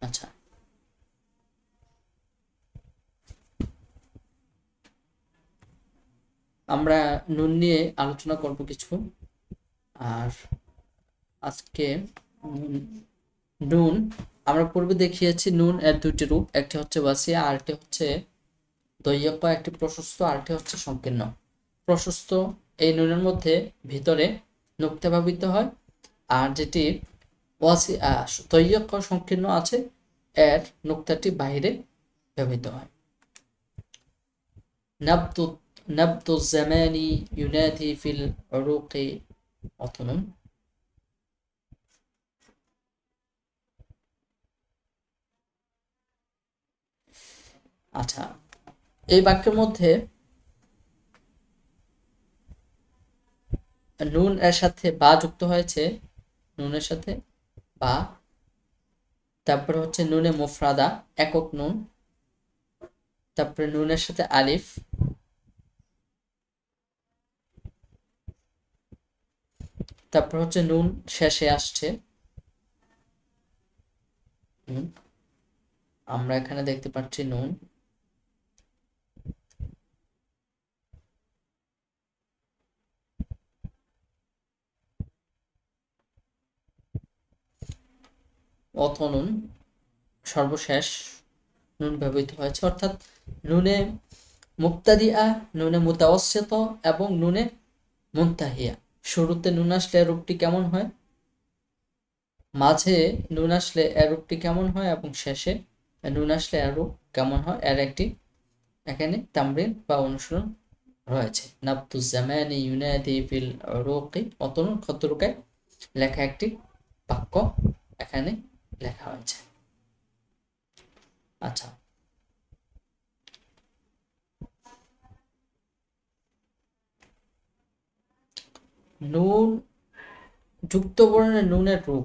Speaker 1: আচ্ছা, আমরা নুন নিয়ে আলোচনা করব কিছু। আর আজকে নুন আমরা পূর্বে দেখিয়েছি, নুন এর দুইটি রূপ, একটি হচ্ছে ওয়াসিয়া, আরেকটি হচ্ছে দৈয়ক, একটি প্রশস্ত, আরেকটি হচ্ছে সংকীর্ণ। প্রশস্ত এই নুনের মধ্যে ভিতরে নোক্তা ব্যবহৃত হয়, আর যেটি ওয়াসিয়া দৈয়ক সংকীর্ণ আছে এর নোক্তাটি বাইরে ব্যবহৃত হয়। نبض الزمان ينادي في العروق وطن। আচ্ছা, এই বাক্যের মধ্যে নুন এর সাথে বা যুক্ত হয়েছে, নুনের সাথে বা, তারপরে হচ্ছে নুনে মুফরাদা একক নুন, তারপরে নুনের সাথে আলিফ, তারপর হচ্ছে নুন শেষে আসছে। আমরা এখানে দেখতে পাচ্ছি নুন, অথ নুন সর্বশেষ নুন ব্যবহৃত হয়েছে, অর্থাৎ নুনে মুক্তাদিয়া, নুনে মুতাওয়াসসিত এবং নুনে মুনতাহিয়া। শুরুতে নুন আসলে এর রূপটি কেমন হয়, মাঝে নুন আসলে এর রূপটি কেমন হয়, এবং শেষে নুন আসলে এর রূপ কেমন হয়, এর একটি এখানে তামরিন বা অনুশীলন রয়েছে। নাবতু জামানি ইউনাদি ফিল উরুকি অতনুন খতরুকায় লেখা একটি বাক্য এখানে লেখা হয়েছে। আচ্ছা, নুন যুক্ত বর্ণের নুনের রূপ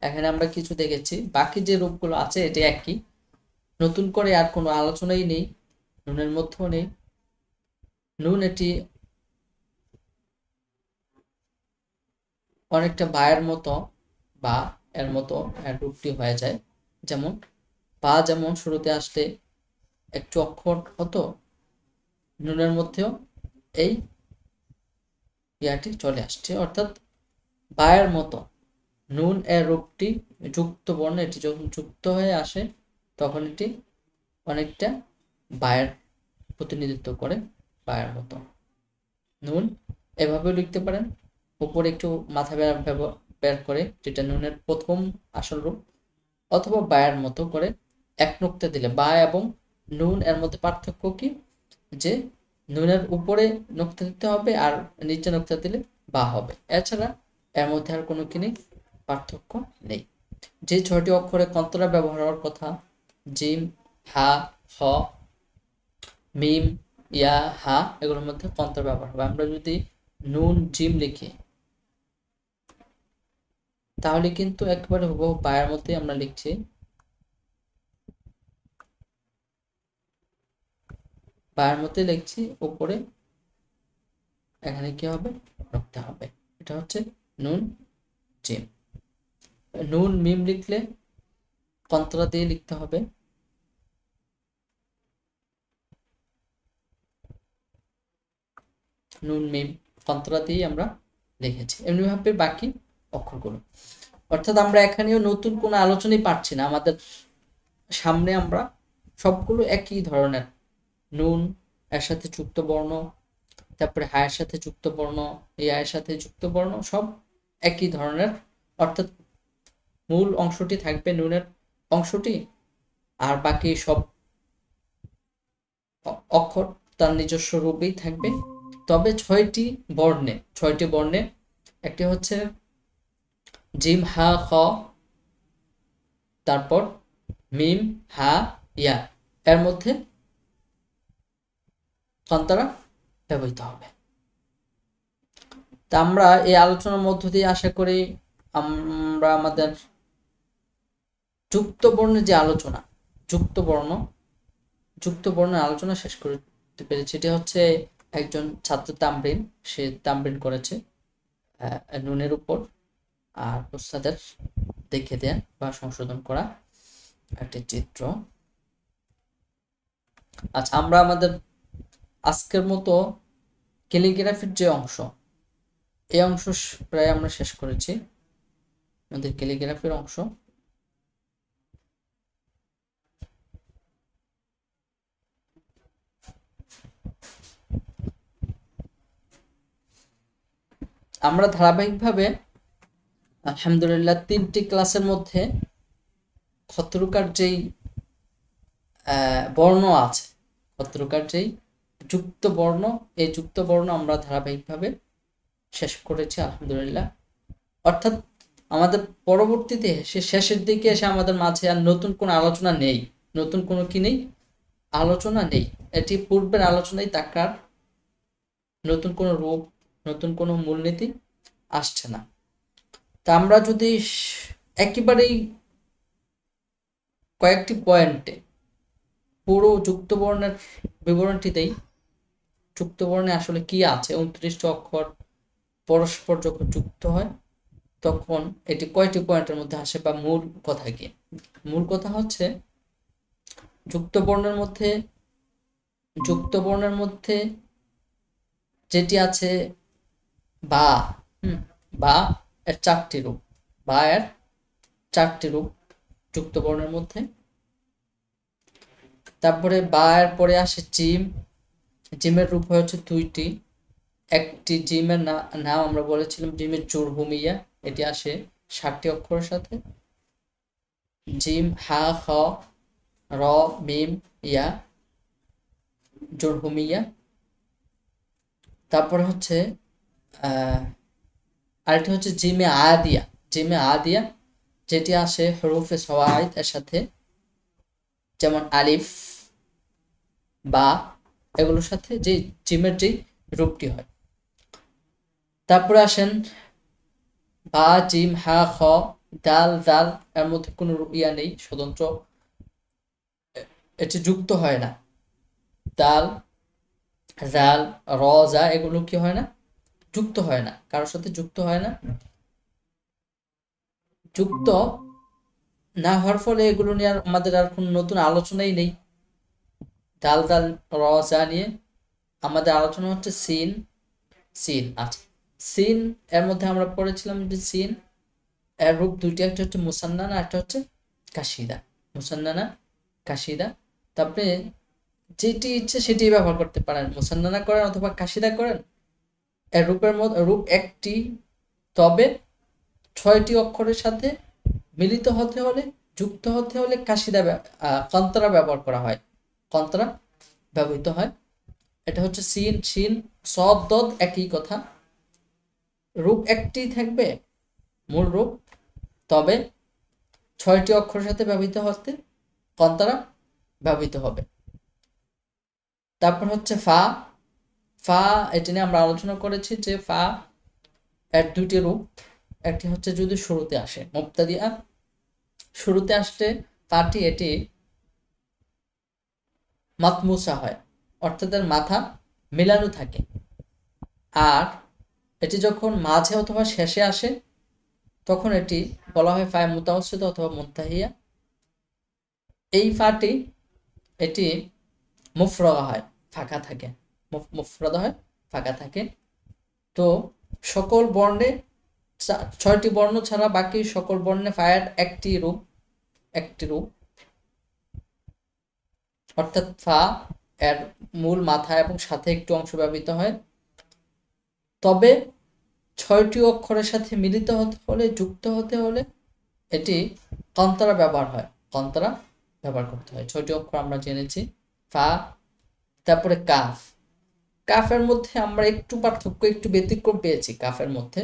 Speaker 1: এখানে আমরা কিছু দেখেছি, বাকি যে রূপগুলো আছে এটি একই, নতুন করে আর কোনো আলোচনাই নেই, নুনের মধ্যেও নেই। নুন এটি অনেকটা বায়ের মতো, বা এর মতো এর রূপটি হয়ে যায়। যেমন বা যেমন শুরুতে আসলে একটু অক্ষর হতো, নুনের মধ্যেও এই ইয়াটি চলে আসছে, অর্থাৎ বায়ের মতো নুন এর রূপটি যুক্ত বর্ণ, এটি যখন যুক্ত হয়ে আসে তখন এটি অনেকটা বায়ের প্রতিনিধিত্ব করে। বায়ের মতো। নুন এভাবেও লিখতে পারেন, উপরে একটু মাথা বের করে, যেটা নুনের প্রথম আসল রূপ, অথবা বায়ের মতো করে এক নুক্তা দিলে। বা এবং নুন এর মধ্যে পার্থক্য কি, যে নুনের উপরে নুক্তা দিতে হবে আর নিচে নুক্তা দিলে বা হবে, এছাড়া এর মধ্যে আর কোনো কিনে পার্থক্য নেই। যে 6টি অক্ষরে কন্তরা ব্যবহার হওয়ার কথা, জিম, হা, হ, মিম, ইয়া, হা, এগুলোর মধ্যে কন্তরা ব্যবহার হবে। আমরা যদি নুন জিম লিখি তাহলে কিন্তু একবারে হুবহু বায়ের মধ্যে আমরা লিখছি, বায়ের মধ্যে লিখছি, উপরে এখানে কি হবে, রাখতে হবে। এটা হচ্ছে নুন জিম। নুন মিম লিখলে কন্তরা দিয়ে লিখতে হবে, নুন মিম কন্তরা দিয়ে আমরা লিখেছি। এমনিভাবে বাকি অক্ষরগুলো, অর্থাৎ আমরা এখানেও নতুন কোনো আলোচনাই পাচ্ছি না, আমাদের সামনে আমরা সবগুলো একই ধরনের। নুন এর সাথে যুক্ত বর্ণ, তারপরে হায়ের সাথে যুক্ত বর্ণ, ইয়ার সাথে যুক্ত বর্ণ, সব একই ধরনের। অর্থাৎ মূল অংশটি থাকবে নুনের অংশটি, আর বাকি সব অক্ষর তার নিজস্ব রূপেই থাকবে। তবে 6টি বর্ণে একটি হচ্ছে জিম, হা, খ, তারপর মিম, হা, ইয়া, এর মধ্যে কন্তরা ব্যবহৃত হবে। তা আমরা এই আলোচনার মধ্য দিয়ে আশা করি আমরা আমাদের যুক্ত বর্ণের যে আলোচনা, যুক্ত বর্ণের আলোচনা শেষ করতে পেরেছি। এটা হচ্ছে একজন ছাত্র তামরিন, সে তামরিন করেছে নুনের উপর, আর উস্তাদের দেখে দেন বা সংশোধন করা একটি চিত্র। আচ্ছা, আমরা আমাদের আজকের মতো ক্যালিগ্রাফির যে অংশ, এই অংশ প্রায় আমরা শেষ করেছি। আমাদের ক্যালিগ্রাফির অংশ আমরা ধারাবাহিকভাবে আলহামদুলিল্লাহ 3টি ক্লাসের মধ্যে খতরুকার যেই বর্ণ আছে, খতরুকার যেই যুক্ত বর্ণ, এই যুক্ত বর্ণ আমরা ধারাবাহিকভাবে শেষ করেছি আলহামদুলিল্লাহ। অর্থাৎ আমাদের পরবর্তীতে শেষের দিকে এসে আমাদের মাঝে আর নতুন কোনো আলোচনা নেই, নতুন কোনো কি নেই, আলোচনা নেই। এটি পূর্বের আলোচনায় তাকার, নতুন কোনো রূপ, নতুন কোনো মূলনীতি আসছে না। তা আমরা যদি একেবারেই কয়েকটি পয়েন্টে পুরো যুক্ত বর্ণের বিবরণটি দেই, যুক্ত বর্ণে আসলে কি আছে, 29টি অক্ষর পরস্পর যখন যুক্ত হয় তখন এটি কয়টি পয়েন্টের মধ্যে আসে, বা মূল কথা কি। মূল কথা হচ্ছে যুক্ত বর্ণের মধ্যে যেটি আছে বা, বা এর 4টি রূপ, বা এর 4টি রূপ যুক্ত বর্ণের মধ্যে। তারপরে বা এর পরে আসে জিম, জিমের রূপ হচ্ছে 2টি। একটি জিমের নাম আমরা বলেছিলাম জিমের জুরহুমিয়া, এটি আসে 7টি অক্ষরের সাথে, জিম, হা, খ, র, মিম, ইয়া, জুরহুমিয়া। তারপরে হচ্ছে আরেকটি হচ্ছে জিমে আদিয়া, যেটি আসে হরুফে সওয়াইদ এর সাথে, যেমন আলিফ, বা, এগুলোর সাথে যে জিমের যেই রূপটি হয়। তারপরে আসেন বা, জিম, হা, খ, দাল, জাল, এর মধ্যে কোনো ইয়া নেই, স্বতন্ত্র, এটি যুক্ত হয় না। দাল, জাল, র, জা, এগুলো কি হয় না, যুক্ত হয় না, কারোর সাথে যুক্ত হয় না। যুক্ত না হওয়ার ফলে এগুলো নিয়ে আমাদের আর কোনো নতুন আলোচনাই নেই। দাল, দাল, র, জা নিয়ে আমাদের আলোচনা হচ্ছে সিন, সিন। আচ্ছা, সিন এর মধ্যে আমরা পড়েছিলাম যে সিন এর রূপ 2টি, একটা হচ্ছে মুসান্নানা, একটা হচ্ছে কাশিদা। মুসান্নানা, কাশিদা। তারপরে যেটি ইচ্ছে সেটি ব্যবহার করতে পারেন, মুসান্নানা করেন অথবা কাশিদা করেন। এর রূপের মধ্যে রূপ একটি, তবে 6টি অক্ষরের সাথে মিলিত হতে হলে, যুক্ত হতে হলে কাশিদা কন্তরা ব্যবহার করা হয়, কন্তরা ব্যবহৃত হয়। এটা হচ্ছে সিন শিন সদ দদ একই কথা। রূপ একটি থাকবে, মূল রূপ, তবে 6টি অক্ষরের সাথে ব্যবহৃত হতে কন্তরা ব্যবহৃত হবে। তারপর হচ্ছে ফা। ফা এটা নিয়ে আমরা আলোচনা করেছি যে ফা এর দুইটি রূপ। একটি হচ্ছে যদি শুরুতে আসে, মুবতাদিআ, শুরুতে আসলে ফাটি এটি মাতমুসা হয়, অর্থাৎ এর মাথা মেলানো থাকে। আর এটি যখন মাঝে অথবা শেষে আসে তখন এটি বলা হয় ফায়ে মুতাওয়াসসিত অথবা মুনতাহিয়া। এই ফাটি এটি মুফরগা হয়, ফাঁকা থাকে, মুফরদা হয়, ফাঁকা থাকে। তো সকল বর্ণে 6টি বর্ণ ছাড়া বাকি সকল বর্ণে ফায়ের একটি রূপ, একটি রূপ, অর্থাৎ ফা এর মূল, মাথা এবং সাথে একটু অংশ ব্যবহৃত হয়। তবে 6টি অক্ষরের সাথে মিলিত হতে হলে, যুক্ত হতে হলে এটি কন্তরা ব্যবহার হয়, কন্তরা ব্যবহার করতে হয়। 6টি অক্ষর আমরা জেনেছি, ফা। তারপরে কাফ। কাফের মধ্যে আমরা একটু পার্থক্য, একটু ব্যতিক্রম পেয়েছি কাফের মধ্যে।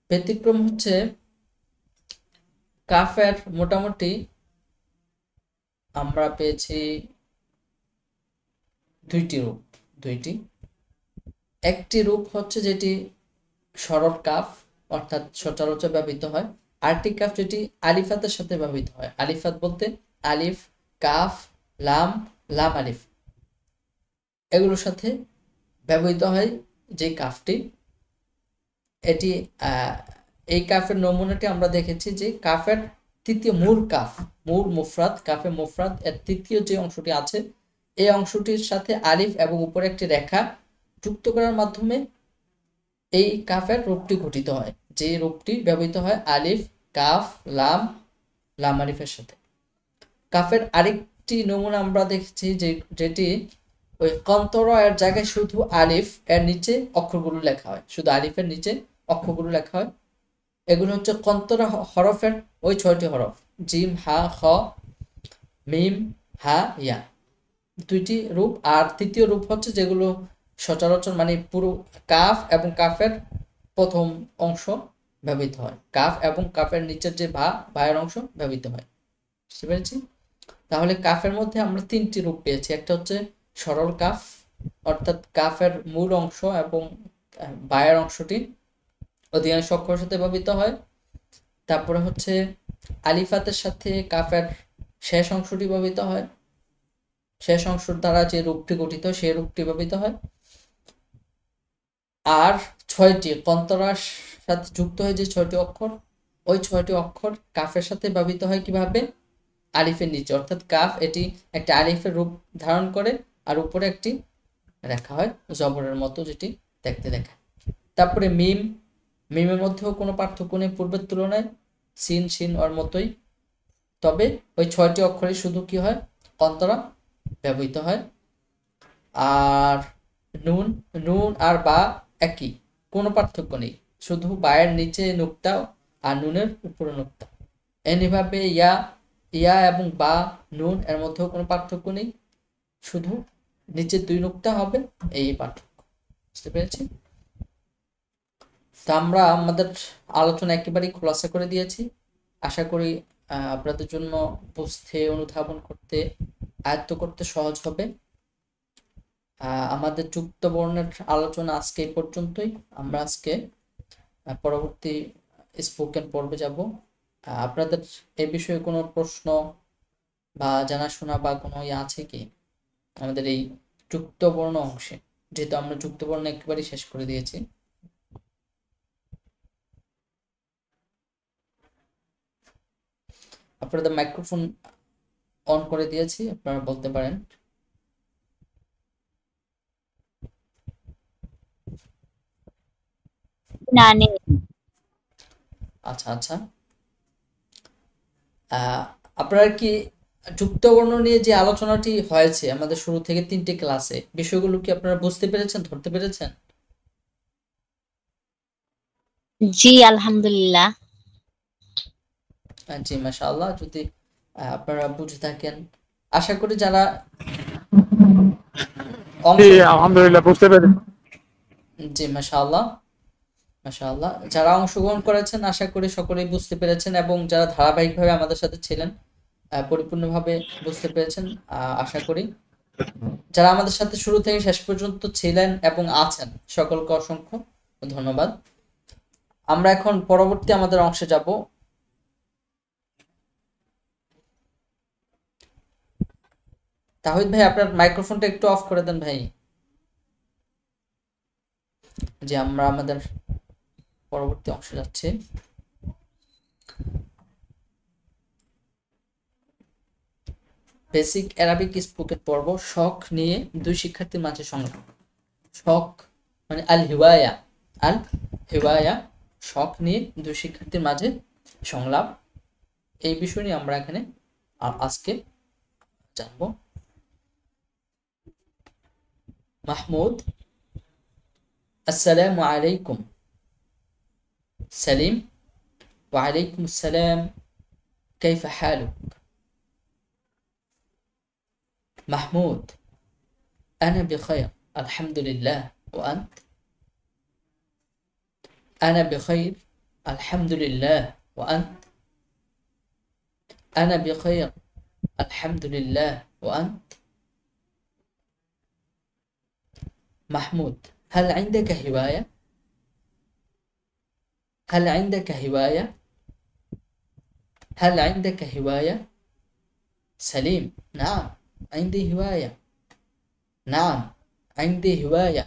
Speaker 1: ব্যতিক্রম হচ্ছে কাফের মোটামুটি আমরা পেয়েছি দুইটি রূপ, দুইটি। একটি রূপ হচ্ছে যেটি সরল কাফ, অর্থাৎ সচরাচর ব্যবহৃত হয়। আরেকটি কাফ যেটি আলিফাতের সাথে ব্যবহৃত হয়। আলিফাত বলতে আলিফ, কাফ, লাম, লাম আলিফ, এগুলোর সাথে ব্যবহৃত হয় যে কাফটি। এটি এই কাফের নমুনাটি আমরা দেখেছি যে কাফের তৃতীয় মূল কাফ, মূল মুফরাদ, কাফে মুফরাদ এর তৃতীয় যে অংশটি আছে, এই অংশটির সাথে আলিফ এবং উপরে একটি রেখা যুক্ত করার মাধ্যমে এই কাফের রূপটি গঠিত হয়, যে রূপটি ব্যবহৃত হয় আলিফ, কাফ, লাম, লাম আলিফের সাথে। কাফের আরেকটি নমুনা আমরা দেখেছি যে যেটি ওই কন্তরা এর জায়গায় শুধু আলিফ এর নিচে অক্ষরগুলো লেখা হয়, শুধু আলিফের নিচে অক্ষরগুলো লেখা হয়। এগুলো হচ্ছে কন্তরা হরফের ওই 6টি হরফ, জিম, হা, খ, মিম, হা, ইয়া, দুইটি রূপ। আর তৃতীয় রূপ হচ্ছে যেগুলো সচরাচর মানে পুরো কাফ এবং কাফের প্রথম অংশ ব্যবহৃত হয়, কাফ এবং কাফের নিচের যে ভায়ের অংশ ব্যবহৃত হয়। বুঝতে পেরেছি? তাহলে কাফের মধ্যে আমরা 3টি রূপ পেয়েছি। একটা হচ্ছে সরল কাফ, অর্থাৎ কাফের মূল অংশ এবং বায়ের অংশটি অধিকাংশ অক্ষরের সাথে ব্যবহৃত হয়। তারপরে হচ্ছে আলিফাতের সাথে কাফের শেষ অংশটি ব্যবহৃত হয়, শেষ অংশ দ্বারা যে রূপটি গঠিত সেই রূপটি ব্যবহৃত হয়। আর 6টি কন্তরার সাথে যুক্ত হয় যে 6টি অক্ষর, ওই 6টি অক্ষর কাফের সাথে ব্যবহৃত হয় কিভাবে? আলিফের নিচে, অর্থাৎ কাফ এটি একটা আলিফের রূপ ধারণ করে আর উপরে একটি রেখা হয় জবরের মতো, যেটি দেখতে দেখায়। তারপরে মিম, মিমের মধ্যেও কোনো পার্থক্য নেই পূর্বের তুলনায়, সিন শিন ওর মতোই, তবে ওই 6টি অক্ষরে শুধু কি হয়? কন্তরা ব্যবহৃত হয়। আর নুন, নুন আর বা একই, কোনো পার্থক্য নেই, শুধু বায়ের নিচে নুক্তা আর নুনের উপরে নুক্তা। এমনিভাবে ইয়া, ইয়া এবং বা, নুন এর মধ্যেও কোনো পার্থক্য নেই, শুধু নিচে 2 নুক্তা হবে, এই পার্থক্য। বুঝতে পেরেছি? তো আমরা আমাদের আলোচনা একেবারেই খোলাসা করে দিয়েছি। আশা করি আপনাদের জন্য বুঝতে, অনুধাবন করতে, আয়ত্ত করতে সহজ হবে। আমাদের যুক্ত বর্ণের আলোচনা আজকে এই পর্যন্তই। আমরা আজকে পরবর্তী স্পোকেন পর্বে যাব। আপনাদের এই বিষয়ে কোনো প্রশ্ন বা জানাশোনা বা কোনো আছে কি আমাদের এই যুক্ত বর্ণ অংশে, যেহেতু আমরা যুক্ত বর্ণ একেবারেই শেষ করে দিয়েছি? আপনাদের মাইক্রোফোন অন করে দিয়েছি, আপনারা বলতে পারেন।
Speaker 2: না নেই।
Speaker 1: আচ্ছা আচ্ছা, আপনারা কি যুক্ত বর্ণ নিয়ে যে আলোচনাটি হয়েছে আমাদের শুরু থেকে 3টে ক্লাসে, বিষয়গুলো কি আপনারা বুঝতে পেরেছেন, ধরতে পেরেছেন?
Speaker 2: জি আলহামদুলিল্লাহ।
Speaker 1: জি মাশাআল্লাহ। যদি আপনারা বুঝে থাকেন, আশা করি যারা
Speaker 3: জি
Speaker 1: অংশ
Speaker 3: আলহামদুলিল্লাহ বুঝতে পেরেছি।
Speaker 1: জি মাশাআল্লাহ, মাশাআল্লাহ। যারা অংশগ্রহণ করেছেন আশা করি সকলেই বুঝতে পেরেছেন, এবং যারা ধারাবাহিকভাবে আমাদের সাথে ছিলেন পরিপূর্ণভাবে বুঝতে পেরেছেন আশা করি। যারা আমাদের সাথে শুরু থেকে শেষ পর্যন্ত ছিলেন এবং আছেন, সকলকে অসংখ্য ধন্যবাদ। আমরা এখন পরবর্তী আমাদের অংশে যাব। তাহিদ ভাই, আপনার মাইক্রোফোনটা একটু অফ করে দেন ভাই। যে আমরা আমাদের পরবর্তী অংশে যাচ্ছি। বেসিক অ্যারাবিক স্পোকেন পর্ব, শখ নিয়ে দুই শিক্ষার্থীর মাঝে সংলাপ। শখ মানে আল হিওয়ায়া, আল হিওয়ায়া, শখ নিয়ে দুই শিক্ষার্থীর মাঝে সংলাপ। এই বিষয় নিয়ে আমরা এখানে আজকে জানব। মাহমুদ, আসসালামু আলাইকুম। সালিম, ওয়ালাইকুম আসসালাম। কাইফা হালুক? محمود: أنا بخير الحمد لله، وأنت؟ أنا بخير الحمد لله، وأنت؟ أنا بخير الحمد لله، وأنت؟ محمود: هل عندك هواية؟ هل عندك هواية؟ هل عندك هواية؟ سليم: نعم عندي هواية. نعم عندي هواية.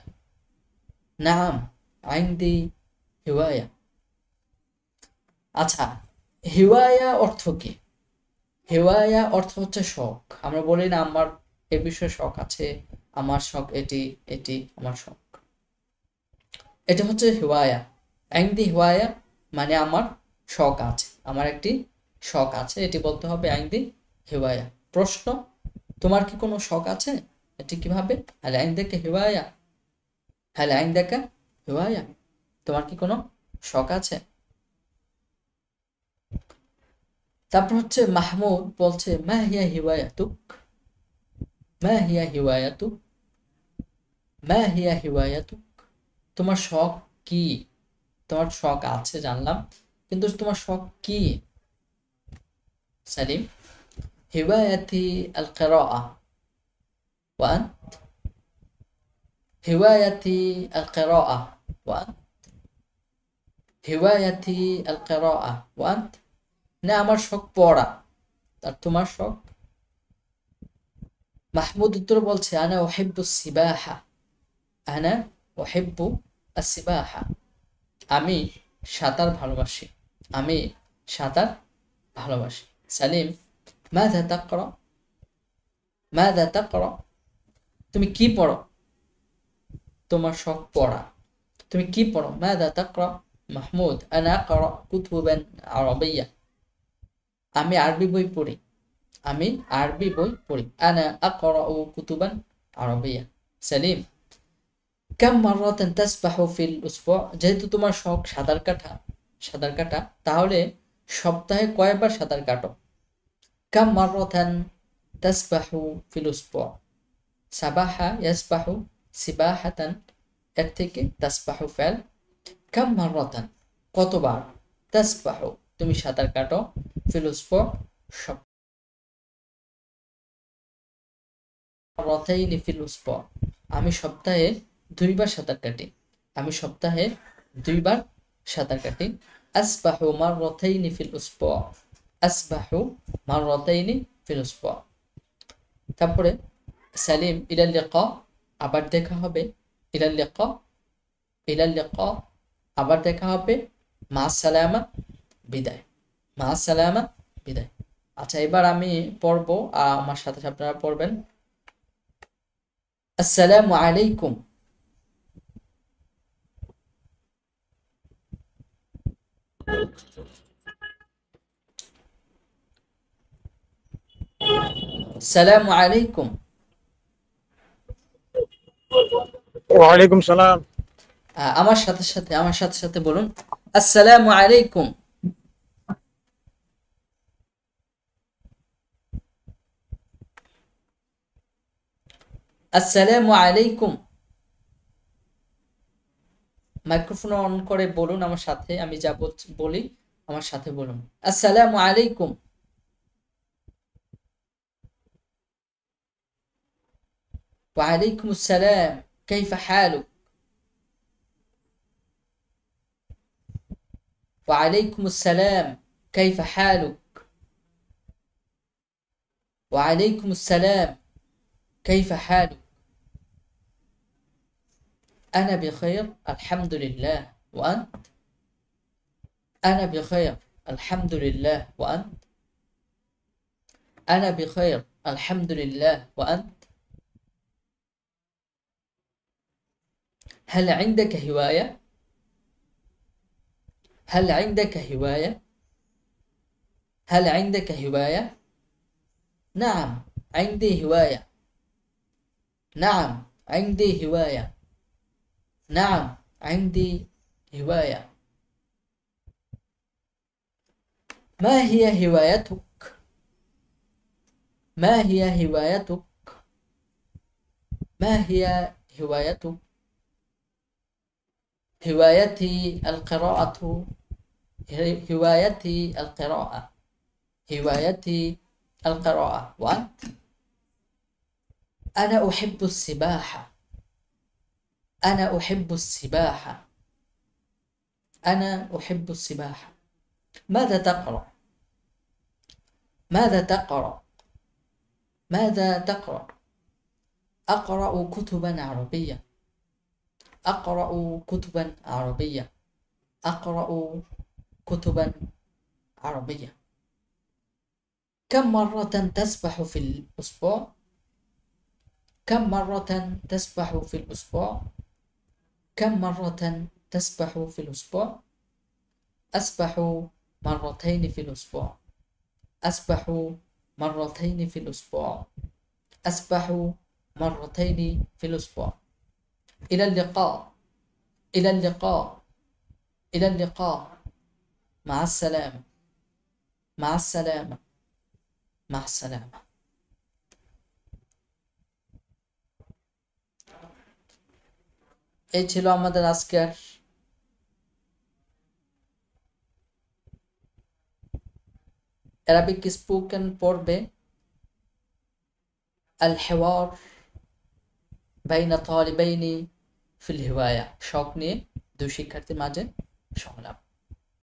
Speaker 1: نعم عندي هواية. আচ্ছা, হিওয়ায়া অর্থ কি? হিওয়ায়া অর্থ হচ্ছে শখ। আমরা বলি না আমার এ বিষয়ে শখ আছে, আমার শখ এটি, এটি আমার শখ। এটা হচ্ছে হিওয়ায়া। আইন্দি হিওয়ায়া মানে আমার শখ আছে, আমার একটি শখ আছে, এটি বলতে হবে আইন্দি হিওয়ায়া। প্রশ্ন: তোমার কি কোনো শখ আছে? এটি কিভাবে? হাল আইন্দাকা হিওয়ায়া, হাল আইন্দাকা হিওয়ায়া, তোমার কি কোনো শখ আছে? তারপর হচ্ছে মাহমুদ বলছে মা হিয়া হিওয়ায়াতুক, মা হিয়া হিওয়ায়াতুক, মা হিয়া হিওয়ায়াতুক, তোমার শখ কি? তোমার শখ আছে জানলাম, কিন্তু তোমার শখ কি? সালিম: হিওয়ায়াতি আল কিরাআহ, ওয়ান্ত? হিওয়ায়াতি আল কিরাআহ, ওয়ান্ত? হিওয়ায়াতি আল কিরাআহ, ওয়ান্ত? না, আমার শখ পড়া। আর তোমার শখ? মাহমুদ উত্তর বলছে আনা উহিব্বু সিবাহা, আনা উহিব্বু আসিবাহা, আমি সাঁতার ভালোবাসি, আমি সাঁতার ভালোবাসি। সালিম: মাযা তাকরা, মাযা তাকরা, তুমি কি পড়ো? তোমার শখ পড়া, তুমি কি পড়ো? মাযা তাকরা? মাহমুদ: আনা আকরা কুতুবান আরাবিয়্যা, আমি আরবি বই পড়ি, আমি আরবি বই পড়ি। আনা আকরাউ কুতুবান আরাবিয়্যা। সালিম: কাম মাররাতান তাসবাহু ফিল উসবু', যেহেতু তোমার শখ সাঁতার কাটা, সাঁতার কাটা, তাহলে সপ্তাহে কয়বার সাঁতার কাটো? কাম মাররাতান তাসবাহু ফিল উসবু', সাবাহা ইয়াসবাহু সিবাহাতান, এর থেকে তাসবাহু ফেল। কাম মাররাতান কতবার, তাসবাহু তুমি সাঁতার কাটো, ফিল উসবু' মাররাতাইনি ফিল উসবু', আমি সপ্তাহে 2বার সাঁতার কাটি, আমি সপ্তাহে 2বার সাঁতার কাটি। আসবাহু মাররাতাইনি ফিল উসবু', আসবাহু মাররাতাইনি ফিল উসবু'। তারপরে সালিম: ইলাল লিকা, আবার দেখা হবে। ইলাল লিকা, ইলাল লিকা, আবার দেখা হবে। মা সালামা, বিদায়। মা সালামা, বিদায়। আচ্ছা, এবার আমি পড়বো, আমার সাথে সাথে আপনারা পড়বেন। আসসালামু আলাইকুম। আসসালামু আলাইকুম।
Speaker 3: ওয়ালাইকুম সালাম।
Speaker 1: আমার সাথে বলুন, আসসালামু আলাইকুম। আসসালামু আলাইকুম। মাইক্রোফোন অন করে বলুন আমার সাথে, আমি যা বলি আমার সাথে বলুন, আসসালামু আলাইকুম। وعليكم السلام، كيف حالك؟ وعليكم السلام، كيف حالك؟ وعليكم السلام، كيف حالك؟ أنا بخير الحمد لله، وأنت؟ أنا بخير الحمد لله، وأنت؟ أنا بخير الحمد لله، وأنت؟ هل عندك هواية؟ هل عندك هواية؟ هل عندك هواية؟ نعم، عندي هواية. نعم، عندي هواية. نعم، عندي هواية. ما هي هوايتك؟ ما هي هوايتك؟ ما هي هوايتك؟ هوايتي القراءة. هوايتي القراءة. هوايتي القراءة. وأنت؟ أنا أحب السباحة. أنا أحب السباحة. أنا أحب السباحة. ماذا تقرأ؟ ماذا تقرأ؟ ماذا تقرأ؟ أقرأ كتبا عربية. أقرأ كتبا عربية. أقرأ كتبا عربية. كم مرة تسبح في الأسبوع؟ كم مرة تسبح في الأسبوع؟ كم مرة تسبح في الأسبوع؟ أسبح مرتين في الأسبوع. أسبح مرتين في الأسبوع. أسبح مرتين في الأسبوع. إلى اللقاء. إلى اللقاء. إلى اللقاء. مع السلامة. مع السلامة. مع السلامة. এই ছিল আমাদের আজকের অ্যারাবিক স্পোকেন পর্বে আল হিওয়ার বাইনা তালিবাইনি ফিল হিওয়ায়া, শখ নিয়ে দুই শিক্ষার্থীর মাঝে সংলাপ।